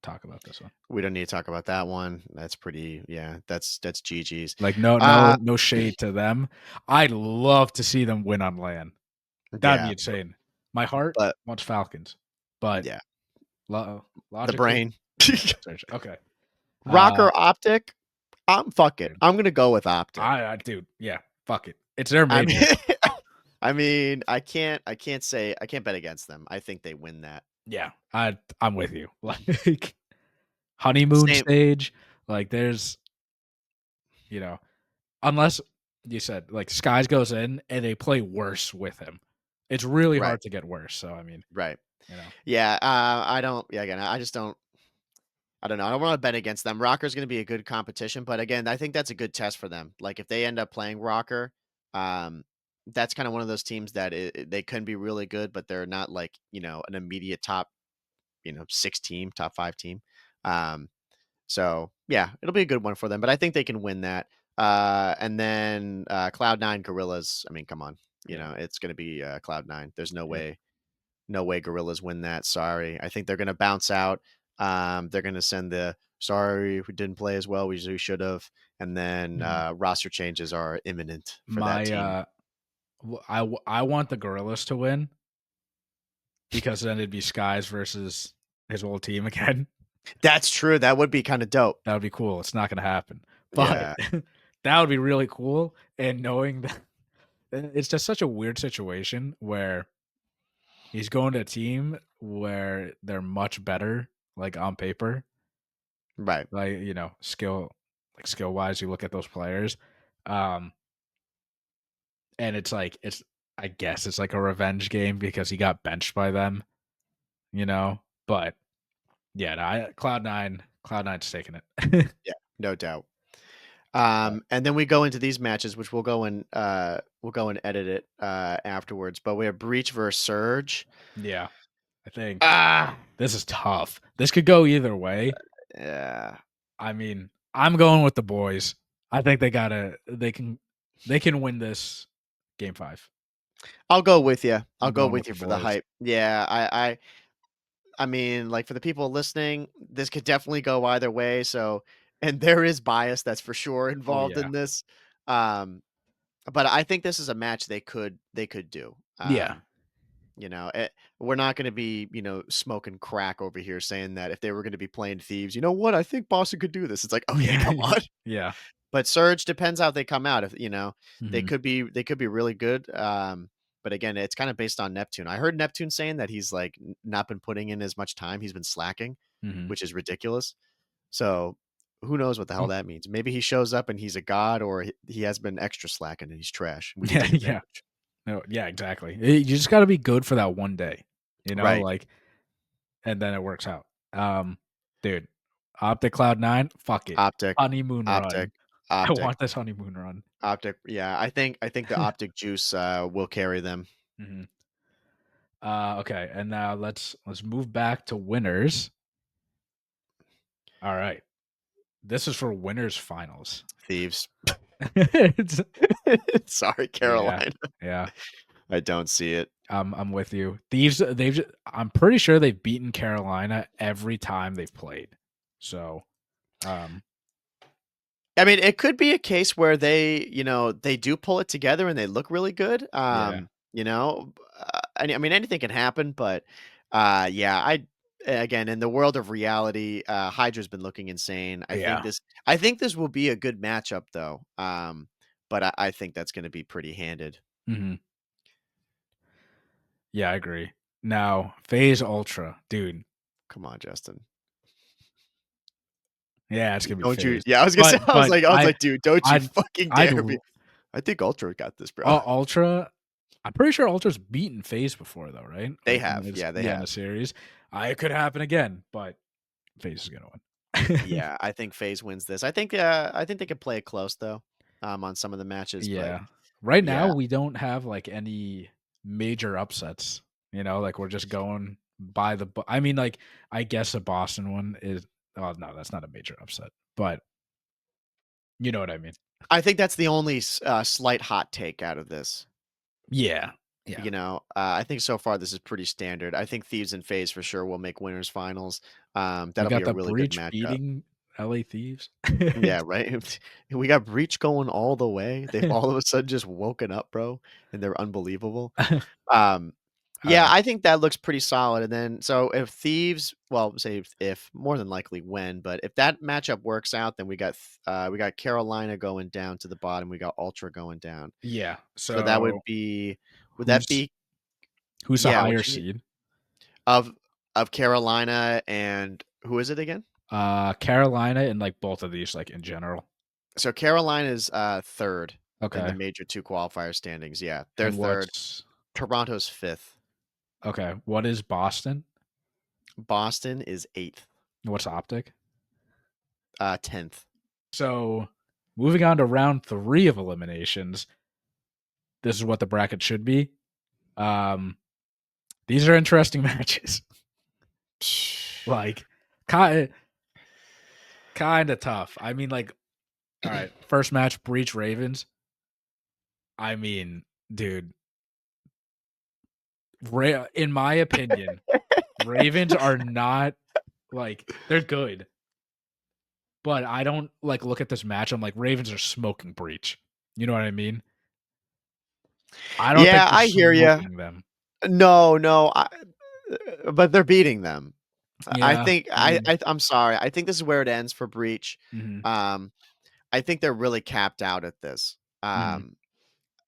talk about this one. we don't need to talk about that one. That's pretty. Yeah. That's GG's. Like, no, Uh, no shade to them. I'd love to see them win on land. That'd be yeah. insane. My heart But wants Falcons, but yeah. The logically, brain. search. Okay. Rocker OpTic? Fuck it. Dude, I'm gonna go with OpTic. dude, yeah, fuck it. It's their I mean major. I mean, I can't bet against them. I think they win that. Yeah, I'm with you. Like honeymoon Same stage. Like, there's, you know, unless you said like Skyz goes in and they play worse with him, it's really right, hard to get worse. So I mean, right. you know, Yeah, I don't yeah, again, I just I don't know. I don't wanna bet against them. Rocker's gonna be a good competition, but again, I think that's a good test for them. Like, if they end up playing Rocker, um, that's kinda one of those teams that they can be really good, but they're not like, an immediate top, 6 team, top 5 team. Um So, yeah, it'll be a good one for them, but I think they can win that. And then Cloud9 Gorillas. I mean, come on, yeah, it's going to be Cloud9. There's yeah. no way Gorillas win that. Sorry, I think they're going to bounce out. They're going to send the sorry we didn't play as well we should have, and then Mhm. roster changes are imminent for that My team. I want the Gorillas to win because then it'd be Skies versus his old team again. That's true. That would be kind of dope. That would be cool. It's not gonna happen, but Yeah, that would be really cool. And knowing that it's just such a weird situation where he's going to a team where they're much better, like on paper, right. like skill. like skill wise. You look at those players, um, and it's like I guess it's like a revenge game because he got benched by them, you know. But yeah, no, Cloud9's taking it. Yeah, no doubt. But And then we go into these matches, which we'll go and edit it afterwards. But we have Breach versus Surge. yeah, I think Ah, this is tough. This could go either way. yeah. I mean, I'm going with the boys. I think they can win this game 5. I'll go with you. I'll I'm go going with with the you for the boys. hype. Yeah, I mean, like for the people listening, this could definitely go either way. So, and there is bias that's for sure Oh involved yeah. in this. Um, but I think this is a match they could do. Yeah. You know, we're not going to be, smoking crack over here saying that if they were going to be playing Thieves, you know what? I think Boston could do this. It's like, okay, Yeah. come on. Yeah. But Surge depends how they come out. If Mhm. they could be really good. But again, it's kind of based on Neptune. I heard Neptune saying that he's like not been putting in as much time. He's been slacking, Mhm. which is ridiculous. So who knows what the hell Oh, that means? Maybe he shows up and he's a god, or he has been extra slacking and he's trash. We can yeah, take yeah. advantage. No, yeah, exactly. You just gotta be good for that one day, Right. like, and then it works out. Dude, OpTic Cloud9, fuck it. Optic, Honeymoon optic, run. I optic, want this honeymoon run. optic. Yeah, I think the optic juice will carry them. Mhm. Okay, and now let's move back to winners. All right. This is for winners finals. Thieves. It's Sorry, yeah. Carolina. Yeah. I don't see it. I'm with you. Thieves, I'm pretty sure they've beaten Carolina every time they've played. So, um, I mean, it could be a case where they do pull it together and they look really good. yeah, I mean, anything can happen, but yeah, again in the world of reality, Hydra's been looking insane. yeah, I think this will be a good matchup though. But I think that's going to be pretty handed. hmm yeah, I agree. Now, FaZe Ultra, dude, Come on, Justin. yeah, it's gonna be Don't you? FaZe. Yeah, I was gonna say. But but I was like, dude, don't you fucking I'd dare me. I think Ultra got this, bro. Ultra. I'm pretty sure Ultra's beaten FaZe before though, right? They Like have. Yeah, they in the have. series. It could happen again, but FaZe is gonna win. Yeah, I think FaZe wins this. I think they could play it close though, on some of the matches, but Yeah. Right now, yeah. we don't have, like, any major upsets, like, we're just going by the bo I mean, like, I guess a Boston one is oh, no, that's not a major upset, but you know what I mean. I think that's the only slight hot take out of this. Yeah. Yeah. I think so far this is pretty standard. I think Thieves and FaZe for sure will make winners finals. We That'll be got a the really good Breach matchup. beating LA Thieves. Yeah, right. We got Breach going all the way. They've all of a sudden just woken up, bro, and they're unbelievable. Um, yeah, Alright. I think that looks pretty solid. And then, so if Thieves, well, say if more than likely when, but if that matchup works out, then we got Carolina going down to the bottom. We got Ultra going down. Yeah. So that So, would that who's be, who's the yeah, what higher you need seed? of Carolina and who is it again? Carolina and, like, both of these, like, in general. So Carolina is third in the Okay. major two qualifier standings. Yeah, they're And third. what's Toronto's fifth. okay, what is Boston? Boston is eighth. What's Optic? 10th. So, moving on to round 3 of eliminations, this is what the bracket should be. Um, these are interesting matches. Like, kind of tough. I mean, like, all right, first match, Breach Ravens. I mean, dude, in my opinion, Ravens are not like they're good, but I don't like look at this match. I'm like, Ravens are smoking Breach. You know what I mean? I don't think Yeah, they're I hear you. smoking them. No, no, but they're beating them. Yeah, I mean, I'm sorry. I think this is where it ends for Breach. mhm, Um, I think they're really capped out at this. mhm,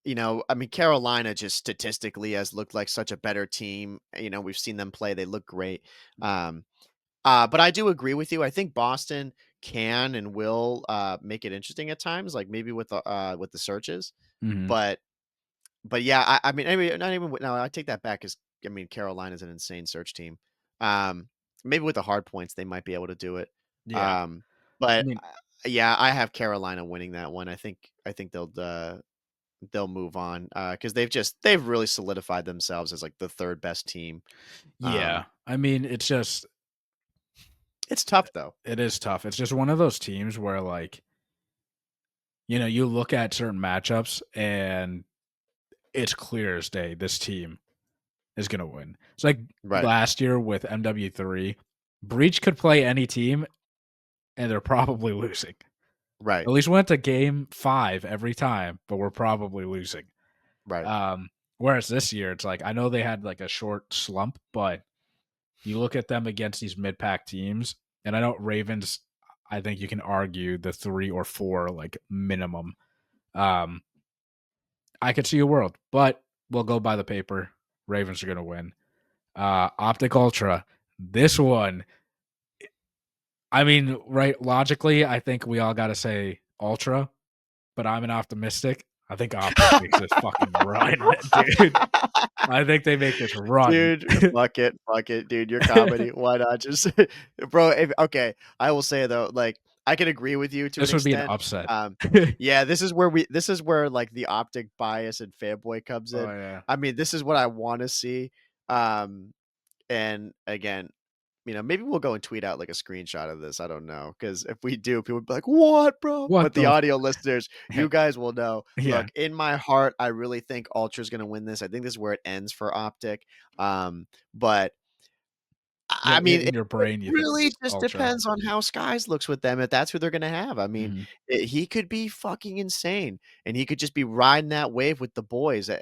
I mean, Carolina just statistically has looked like such a better team. We've seen them play; they look great. But I do agree with you. I think Boston can and will make it interesting at times, like maybe with the searches. Mhm. But yeah, I mean, maybe not even with, no, I take that back. Because I mean, Carolina's an insane search team. Um, Maybe with the hard points, they might be able to do it. Yeah. Um, I but mean, yeah, I have Carolina winning that one. I think they'll move on because they've really solidified themselves as like the third best team. yeah. Um, I mean, it's just it's tough though. it is tough. It's just one of those teams where, like, you look at certain matchups and it's clear as day this team is gonna win. It's like Right, last year with MW3, Breach could play any team and they're probably losing. right, At least went to game 5 every time, but we're probably losing. right. Um, Whereas this year, it's like I know they had like a short slump, but you look at them against these mid-pack teams, and I know Ravens, I think you can argue the 3 or 4 like minimum. Um, I could see a world, but we'll go by the paper. Ravens are gonna win. OpTic Ultra. This one, I mean, right, logically, I think we all gotta say Ultra, but I'm an optimistic. I think OpTic makes this fucking run, dude. I think they make this run. Dude, fuck it, dude, your comedy, why not just bro, if okay, I will say though, like, I can agree with you to an This would be an extent, upset. yeah, this is where, like, the optic bias and fanboy comes Oh, in. yeah. I mean, this is what I wanna see, um, and again, maybe we'll go and tweet out, like, a screenshot of this, I don't know, because if we do, people will be like, "What, bro?" What But the the audio listeners, you guys will know. Yeah. Look, in my heart, I really think Ultra's gonna win this. I think this is where it ends for Optic. But I Yeah, mean, in your it brain, you think really it's just Ultra. depends on how Skyz looks with them, if that's who they're gonna have. I mean, Mhm. he could be fucking insane, and he could just be riding that wave with the boys, at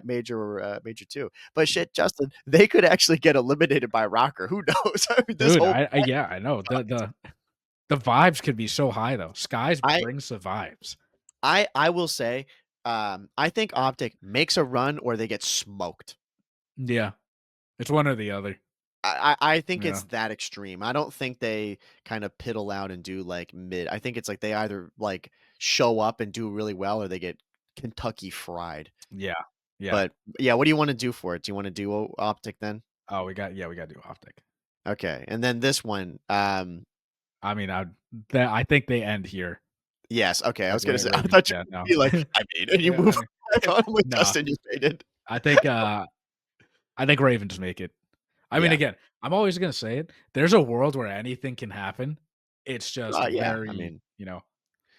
Major 2. But shit, Justin, they could actually get eliminated by Rocker. Who knows? I mean, this Dude, whole yeah, I know. The vibes could be so high, though. Skies I brings the vibes. I will say, I think Optic makes a run or they get smoked. Yeah. It's one or the other. I think it's Yeah. that extreme. I don't think they kind of piddle out and do, like, mid. I think it's like they either, like, show up and do really well or they get Kentucky fried. Yeah. Yeah. But, yeah, what do you wanna do for it? Do you wanna do O Optic then? Oh, we gotta do Optic. Okay, and then this one, I mean, I think they end here. yes, okay, I Like, was gonna say, I Ravens, thought you yeah, were no. gonna be like, "I mean," and you Yeah, move I thought I'm like, no. "Dustin, you faded." I think, I think Ravens make it. I mean, Yeah. again, I'm always gonna say it. There's a world where anything can happen. It's just Yeah, I very, mean,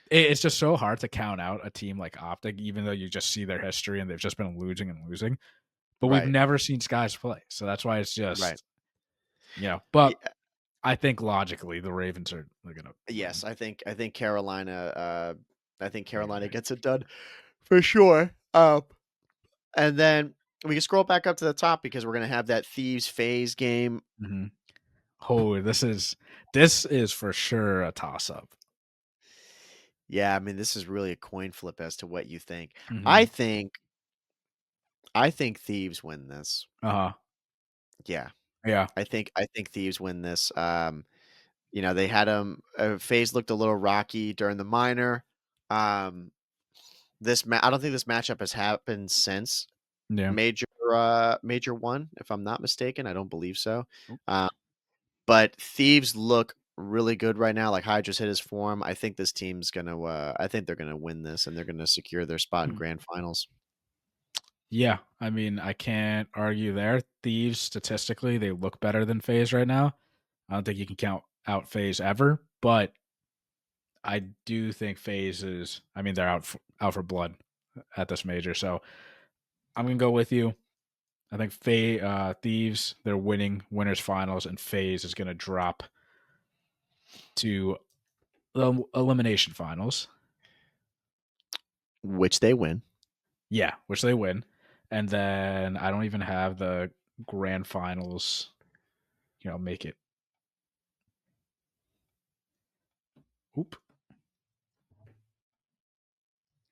it's just so hard to count out a team like Optic, even though you just see their history and they've just been losing and losing. But we've right, never seen Skies play, so that's why it's right. just, But Yeah, I think logically the Ravens are gonna yes, win. I think What do you Carolina think? gets it done for sure. And then we can scroll back up to the top because we're gonna have that Thieves FaZe game. Mhm. Oh, this is for sure a toss up. Yeah, I mean, this is really a coin flip as to what you think. I Mhm. think Thieves win this. Uh-huh. Yeah, Yeah. I think Thieves win this. They had FaZe looked a little rocky during the minor. Um, I don't think this matchup has happened since Yeah. Major 1, if I'm not mistaken. I don't believe so. Uh, but Thieves look really good right now. Like Hydra's hit his form. I think they're gonna win this and they're gonna secure their spot in Mm. grand finals. Yeah, I mean, I can't argue there. Thieves, statistically, they look better than FaZe right now. I don't think you can count out FaZe ever, but I do think FaZe is. I mean, they're out for blood at this major, so I'm gonna go with you. I think Thieves, they're winning winners finals, and FaZe is gonna drop to the elimination finals. Which they win. Yeah, which they win, and then I don't even have the grand finals. Make it. Oop.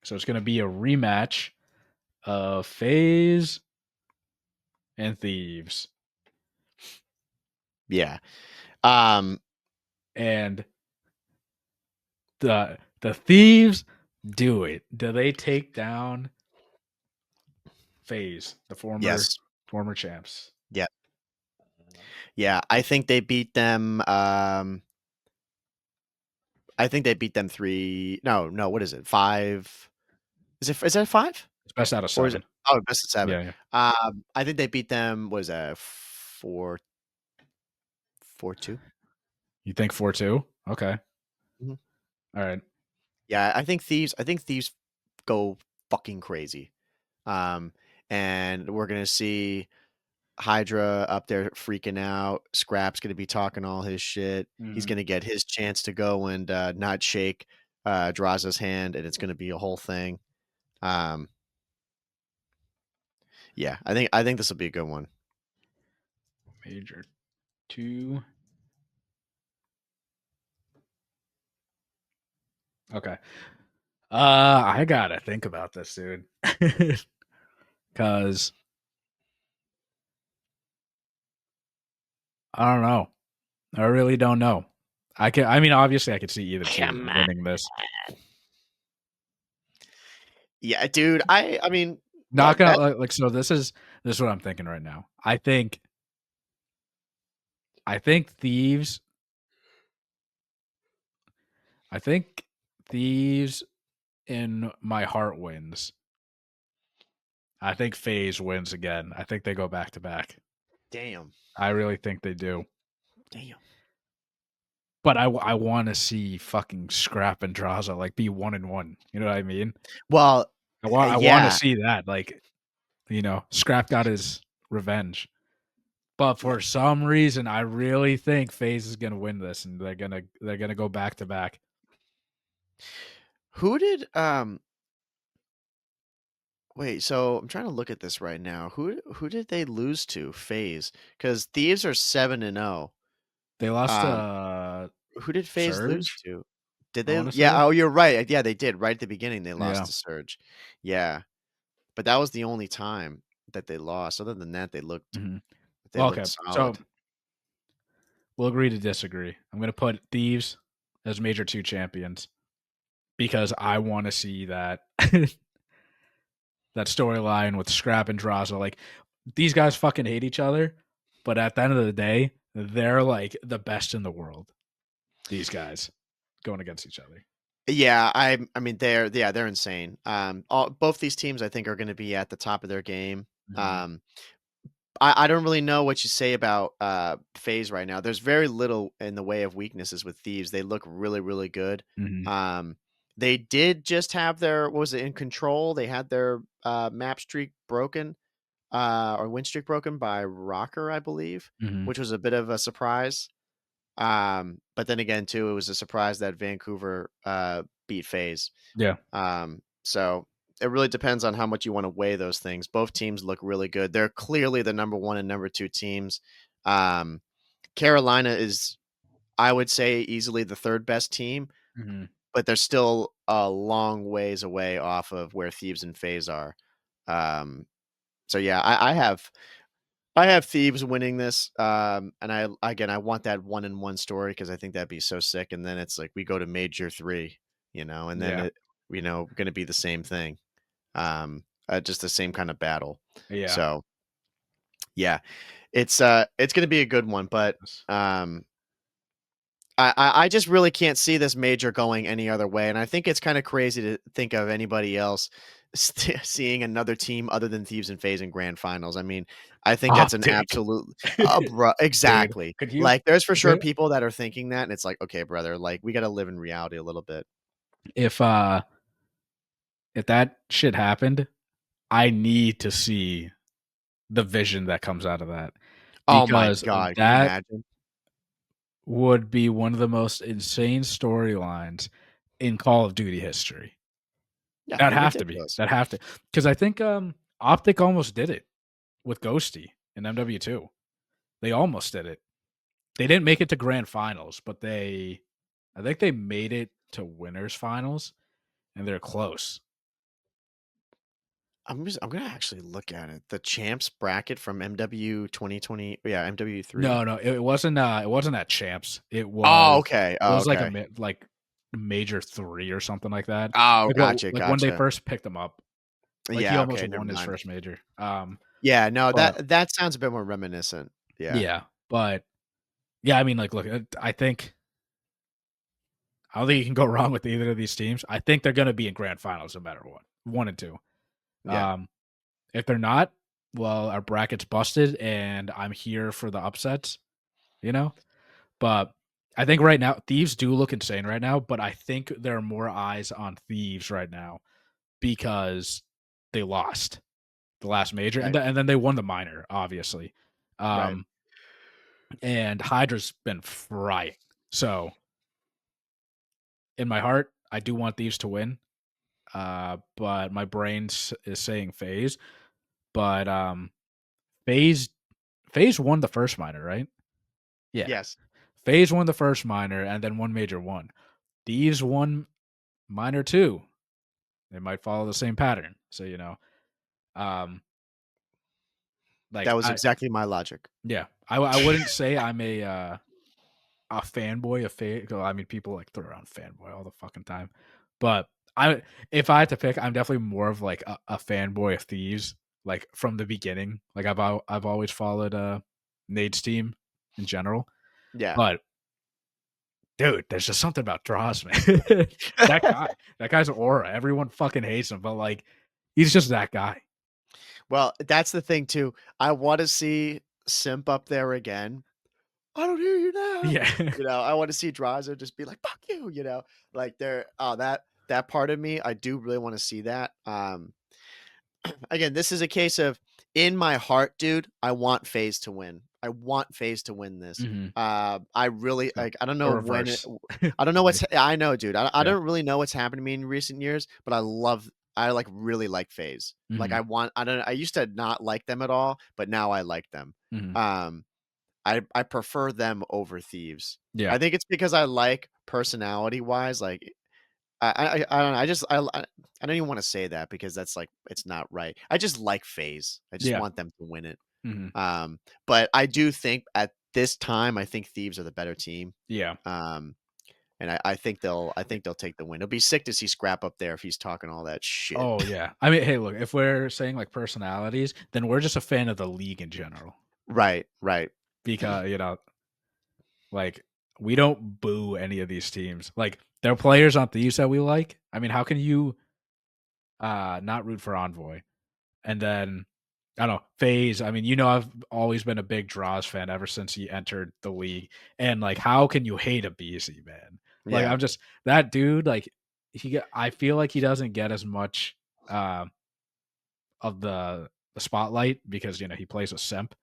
So it's gonna be a rematch of FaZe and Thieves. Yeah. Um and the Thieves do it. Do they take down FaZe, the Yes. former champs? Yeah. Yeah. I think they beat them. I think they beat them three. No, no. What is it? Five? Is that five? It's best out of Or is it? 7. Oh, best of seven. Yeah, yeah. I think they beat them. Was a 4-2? You think 4-2? Okay. Mhm. All right. Yeah, I think Thieves. I think Thieves go fucking crazy. Um, and we're gonna see Hydra up there freaking out. Scrap's gonna be talking all his shit. He's Mhm. gonna get his chance to go and not shake Draza's hand, and it's gonna be a whole thing. Um, yeah, I think this will be a good one. Major 2. Okay. I gotta think about this, dude. Cause I don't know. I really don't know. I mean, obviously I could see either team Come on. winning this. Yeah, dude. I mean Not gonna that like so this is what I'm thinking right now. I think Thieves I think Thieves in my heart wins. I think FaZe wins again. I think they go back to back. damn. I really think they do. Damn. But I want to see fucking Scrap and Draza like be 1-1. You know what I mean? Well, I want to yeah. see that. Like, Scrap got his revenge. But Yeah. for some reason, I really think FaZe is gonna win this, and they're gonna go back to back. Who did wait, so I'm trying to look at this right now. Who did they lose to? FaZe? Because Thieves are 7-0. They lost Um, who did FaZe lose Surge. to? Did I they? want to Yeah. say, Oh, you're right. Yeah, they did. Right at the beginning, they lost yeah. to Surge. Yeah, but that was the only time that they lost. Other than that, Hmm. they Well, looked okay, so solid. we'll agree to disagree. I'm gonna put Thieves as Major 2 champions because I want to see that that storyline with Scrap and Draza. Like, these guys fucking hate each other, but at the end of the day, they're like the best in the world. These guys going against each other. Yeah, I mean they're insane. Both these teams I think are going to be at the top of their game. Hmm. Um, I don't really know what you say about FaZe right now. There's very little in the way of weaknesses with Thieves. They look really, really good. Hmm. Um, they did just have their what was it in control? They had their map streak broken, or win streak broken by Rocker, I believe, Hmm. which was a bit of a surprise. But then again, too, it was a surprise that Vancouver beat FaZe. Yeah. So it really depends on how much you want to weigh those things. Both teams look really good. They're clearly the number one and number two teams. Um, Carolina is, I would say, easily the third best team, Hmm. but they're still a long ways away off of where Thieves and FaZe are. Um, so yeah, I have Thieves winning this, and I want that 1-1 story because I think that'd be so sick. And then it's like we go to Major 3, and then Yeah. gonna be the same thing, just the same kind of battle. Yeah. So yeah, it's gonna be a good one, but um, I just really can't see this Major going any other way, and I think it's kind of crazy to think of anybody else seeing another team other than Thieves and FaZe in grand finals. I mean, I think that's an OpTic. absolute bro Dude, exactly. could you Like, there's for sure could people that are thinking that, and it's like, okay, brother, like we got to live in reality a little bit. if if that shit happened, I need to see the vision that comes out of that Oh my because god, can you that imagine? would be one of the most insane storylines in Call of Duty history. Yeah, it'd That'd be have to be. ridiculous. That'd have to, because I think OpTic almost did it with Ghosty in MW2. They almost did it. They didn't make it to grand finals, but I think they made it to winners finals, and they're close. I'm gonna actually look at it. The champs bracket from MW 2020, yeah, MW3. No, no, it wasn't at champs. Oh, okay. It Oh, was like a okay. like major 3 or something like that. Oh, Like gotcha, like when they gotcha. first picked him up. Like he Yeah, almost okay, never won his mind. first major. Yeah, no, But that sounds a bit more reminiscent. Yeah, yeah, but yeah, I mean, like, look, I don't think you can go wrong with either of these teams. I think they're gonna be in grand finals no matter what, 1 and 2. yeah. Um, if they're not, well, our bracket's busted, and I'm here for the upsets, you know? But I think right now, Thieves do look insane right now, but I think there are more eyes on Thieves right now because they lost the last major, and Right, then they won the minor, obviously. right. Um, and Hydra's been frying. So, in my heart, I do want Thieves to win, but my brain is saying FaZe. But, FaZe FaZe won the first minor, right? Yeah. Yes. FaZe won the first minor and then won major 1. Thieves won minor 2. They might follow the same pattern. So, um, like That was I exactly my logic. yeah, I wouldn't say I'm a fanboy of FaZe. I mean, people like throw around fanboy all the fucking time, but I if I had to pick, I'm definitely more of like a fanboy of Thieves, like from the beginning. Like I've always followed Nade's team in general, Yeah. but dude, there's just something about Dross, man. that guy, that guy's aura. Everyone fucking hates him, but like he's just that guy. Well, that's the thing too. I wanna see Simp up there again. "I don't hear you now." Yeah. I wanna see Draza just be like, "Fuck you," Like, that part of me, I do really wanna see that. Again, this is a case of in my heart, dude, I want FaZe to win. I want FaZe to win this. Mhm. I really The like. I don't the know when it. reverse I don't know for me. I know, dude. I Yeah. don't really know what's happened to me in recent years, but I love. I like really like FaZe. Like Mhm. I want. I don't. I used to not like them at all, but now I like them. Mhm. Um, I prefer them over Thieves. Yeah. I think it's because I like personality wise, like I don't know, I don't even wanna say that because that's, like it's not right. I just like FaZe. I just Yeah. want them to win it. Mhm. But I do think at this time, I think Thieves are the better team. Yeah. Um, and I think they'll take the win. It'll be sick to see Scrap up there if he's talking all that shit. Oh, yeah. I mean, hey, look, if we're saying, like, personalities, then we're just a fan of the league in general Right, right. because, like, we don't boo any of these teams. Like, there are players on Thieves that we like. I mean, how can you, not root for Envoy? And then, I don't know, FaZe, I mean, I've always been a big Draws fan ever since he entered the league, and, like, how can you hate a BZ, man? Like, Yeah. I'm just that dude, like, I feel like he doesn't get as much, uh of the spotlight because he plays a simp.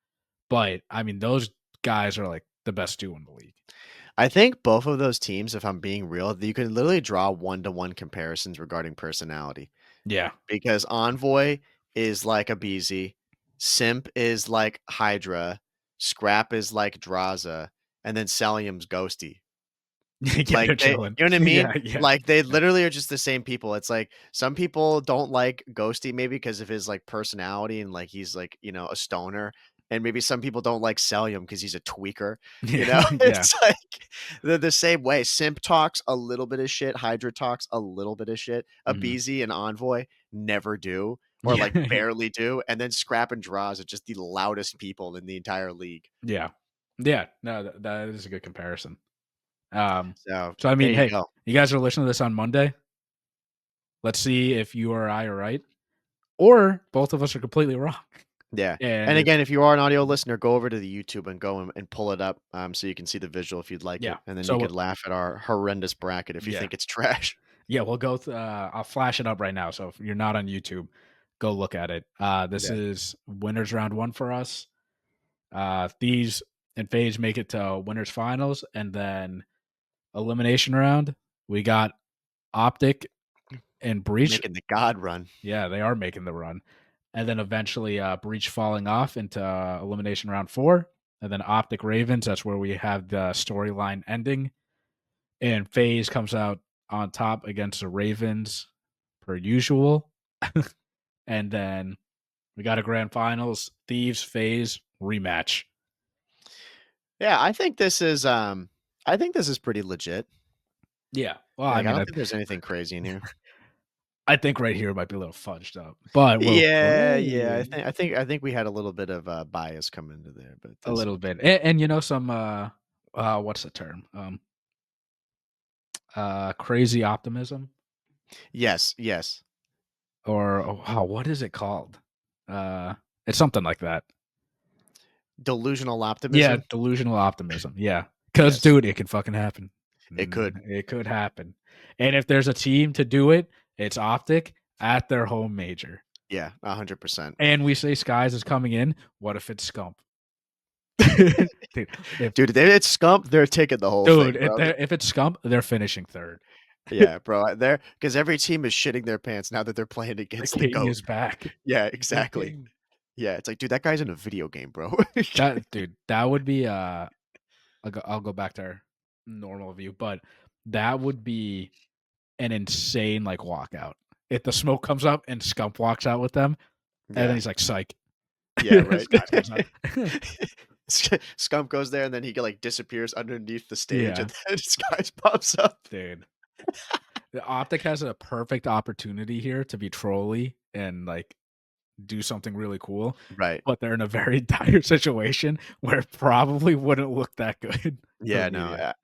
But I mean, those guys are like the best duo in the league. I think both of those teams, if I'm being real, you can literally draw one-to-one comparisons regarding personality. Yeah, Because Envoy is like a Beezy, Simp is like Hydra, Scrap is like Draza, and then Celium's Ghosty. yeah, Like, they're they chilling. you know what I mean? Yeah, yeah, Like, they yeah, literally are just the same people. It's like, some people don't like Ghosty maybe because of his, like, personality and, like, he's, like, a stoner, and maybe some people don't like Celium because he's a tweaker, you yeah, know? yeah. It's like, they're the same way. Simp talks a little bit of shit, Hydra talks a little bit of shit, Mhm. aBeZy and Envoy never do, or, Yeah, like, barely do, and then Scrap and Draws are just the loudest people in the entire league. yeah, yeah. No, that is a good comparison. Um, So, so I there mean, you hey, go. you guys are listening to this on Monday. Let's see if you or I are right, or both of us are completely wrong. Yeah, And and it's again, if you are an audio listener, go over to the YouTube and go and pull it up, so you can see the visual if you'd like yeah. it, and then you So could laugh at our horrendous bracket if you yeah, think it's trash. yeah. We'll go. I'll flash it up right now. So if you're not on YouTube, go look at it. This Yeah, is winners round one for us. Thieves and FaZe make it to winners finals, and then elimination round. We got OpTic and Breach. making the god run. Yeah, they are making the run, and then eventually Breach falling off into elimination round four, and then OpTic Ravens. That's where we have the storyline ending, and FaZe comes out on top against the Ravens per usual. and then we got a grand finals, Thieves FaZe rematch. Yeah, I think this is pretty legit. Yeah. Well, I Like, I mean, don't think there's anything crazy in here. I think right here might be a little fudged up, but Yeah, I think we had a little bit of, bias come into there, but a this little bit, and you know, some what's the term? Crazy optimism, yes, yes. or oh, wow, what is it called? Uh, it's something like that. Delusional Yeah, optimism? delusional optimism. Yeah, because Yes, dude, it could fucking happen. it could. It could happen, and if there's a team to do it, it's OpTic at their home major. Yeah, 100%. And we say Skyz is coming in. What if it's Scump? dude, if Dude, if it's Scump, they're taking the whole dude, thing, bro. if it's Scump, they're finishing third. Yeah, bro, they're because every team is shitting their pants now that they're playing The against the king GOAT. is back. Yeah, The exactly. king. Yeah, it's like, dude, that guy's in a video game, bro. That dude, that would be I'll go back to our normal view, but that would be an insane like walkout. If the smoke comes up and Scump walks out with them, and then Yeah. he's like, "Psych." Yeah, right. This guy comes out. Scump goes there and then he, like, disappears underneath the stage Yeah, and then Skies pops up. dude. The OpTic has a perfect opportunity here to be trolly and like do something really cool, Right. but they're in a very dire situation where it probably wouldn't look that good for the Yeah, no, media.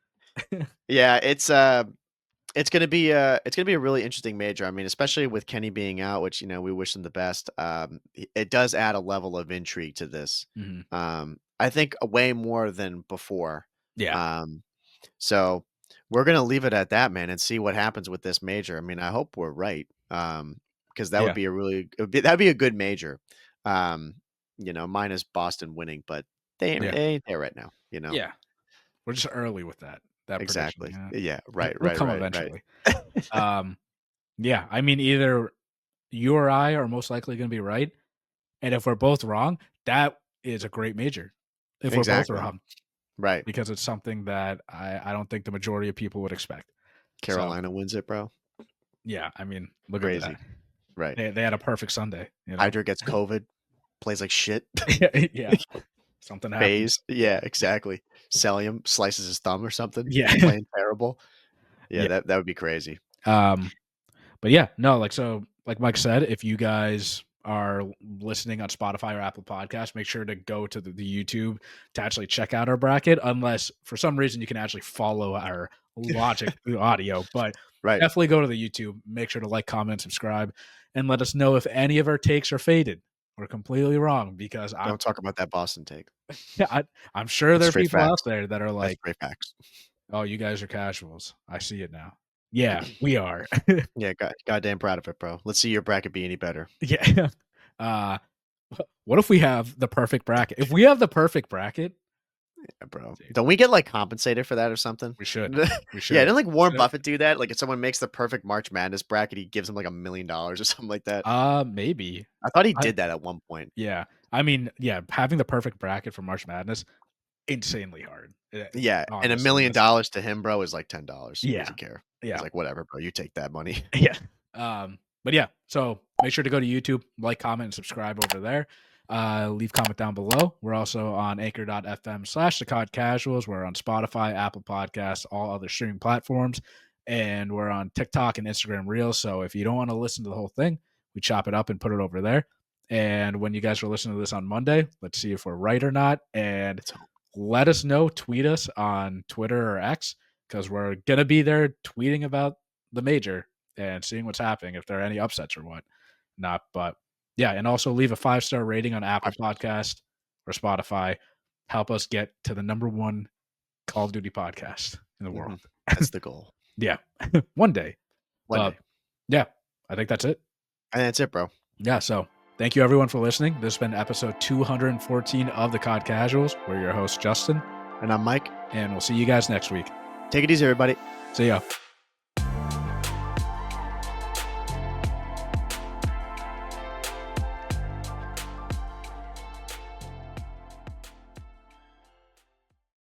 yeah, it's gonna be a really interesting major. I mean, especially with Kenny being out, which, we wish him the best. It does add a level of intrigue to this. Mhm. I think way more than before. Yeah, Um, so we're gonna leave it at that, man, and see what happens with this major. I mean, I hope we're right. Because that would yeah, be that'd be a good major. Um, minus Boston winning, but yeah, they ain't there right now. yeah. We're just early with that prediction. Exactly. Yeah, Yeah. Right. it'll Right. come Right. Right. eventually. Um, yeah, I mean, either you or I are most likely going to be right, and if we're both wrong, that is a great major. If we're both Exactly. wrong, Right. because it's something that I don't think the majority of people would expect. So Carolina wins it, bro. yeah, I mean, look at that. Crazy. Right. They had a perfect Sunday, you know? Hydra gets COVID, plays like shit. Yeah, something happens. FaZe. Yeah, exactly. Celium slices his thumb or something, Yeah, playing terrible. Yeah, yeah. that would be crazy. Um, but yeah, no, like so, like Mike said, if you guys are listening on Spotify or Apple Podcasts, make sure to go to the YouTube to actually check out our bracket. Unless for some reason you can actually follow our logic through audio, but Right. definitely go to the YouTube. Make sure to like, comment, subscribe, and let us know if any of our takes are faded or completely wrong. Because Don't talk about that Boston take. I'm sure That's there are straight people out facts. there that are That's like, straight facts. "Oh, you guys are casuals. I see it now." Yeah, we are. Yeah, goddamn proud of it, bro. Let's see your bracket be any better. Yeah. Uh, what if we have the perfect bracket? If we have the perfect bracket, Yeah, bro. dude, Don't we get, like, compensated for that or something? we should. We Yeah, should. didn't, like, Warren Should. Buffett do that? Like, if someone makes the perfect March Madness bracket, he gives them, like, $1,000,000 or something like that. Maybe. I thought he I did that at one point. yeah. I mean, yeah, having the perfect bracket for March Madness, insanely hard. Yeah, and Honestly, that's $1,000,000 to him, bro, is like $10. He yeah. doesn't care. He's Yeah. like, "Whatever, bro. You take that money." Yeah. But yeah, so make sure to go to YouTube, like, comment, and subscribe over there. Leave comment down below. We're also on anchor.fm/the COD Casuals. We're on Spotify, Apple Podcasts, all other streaming platforms. And we're on TikTok and Instagram Reels. So if you don't want to listen to the whole thing, we chop it up and put it over there. And when you guys are listening to this on Monday, let's see if we're right or not. And Let's hope. let us know, tweet us on Twitter or X, because we're going to be there tweeting about the major and seeing what's happening, if there are any upsets or what not. But yeah, and also leave a 5-star rating on Apple 5 stars. Podcast or Spotify. Help us get to the #1 Call of Duty podcast in the world. Mhm. That's the goal. Yeah, one day. One day. Yeah, I think that's it. And that's it, bro. Yeah, so thank you everyone for listening. This has been episode 214 of the COD Casuals. We're your host, Justin, And I'm Mike. and we'll see you guys next week. Take it easy, everybody. See ya.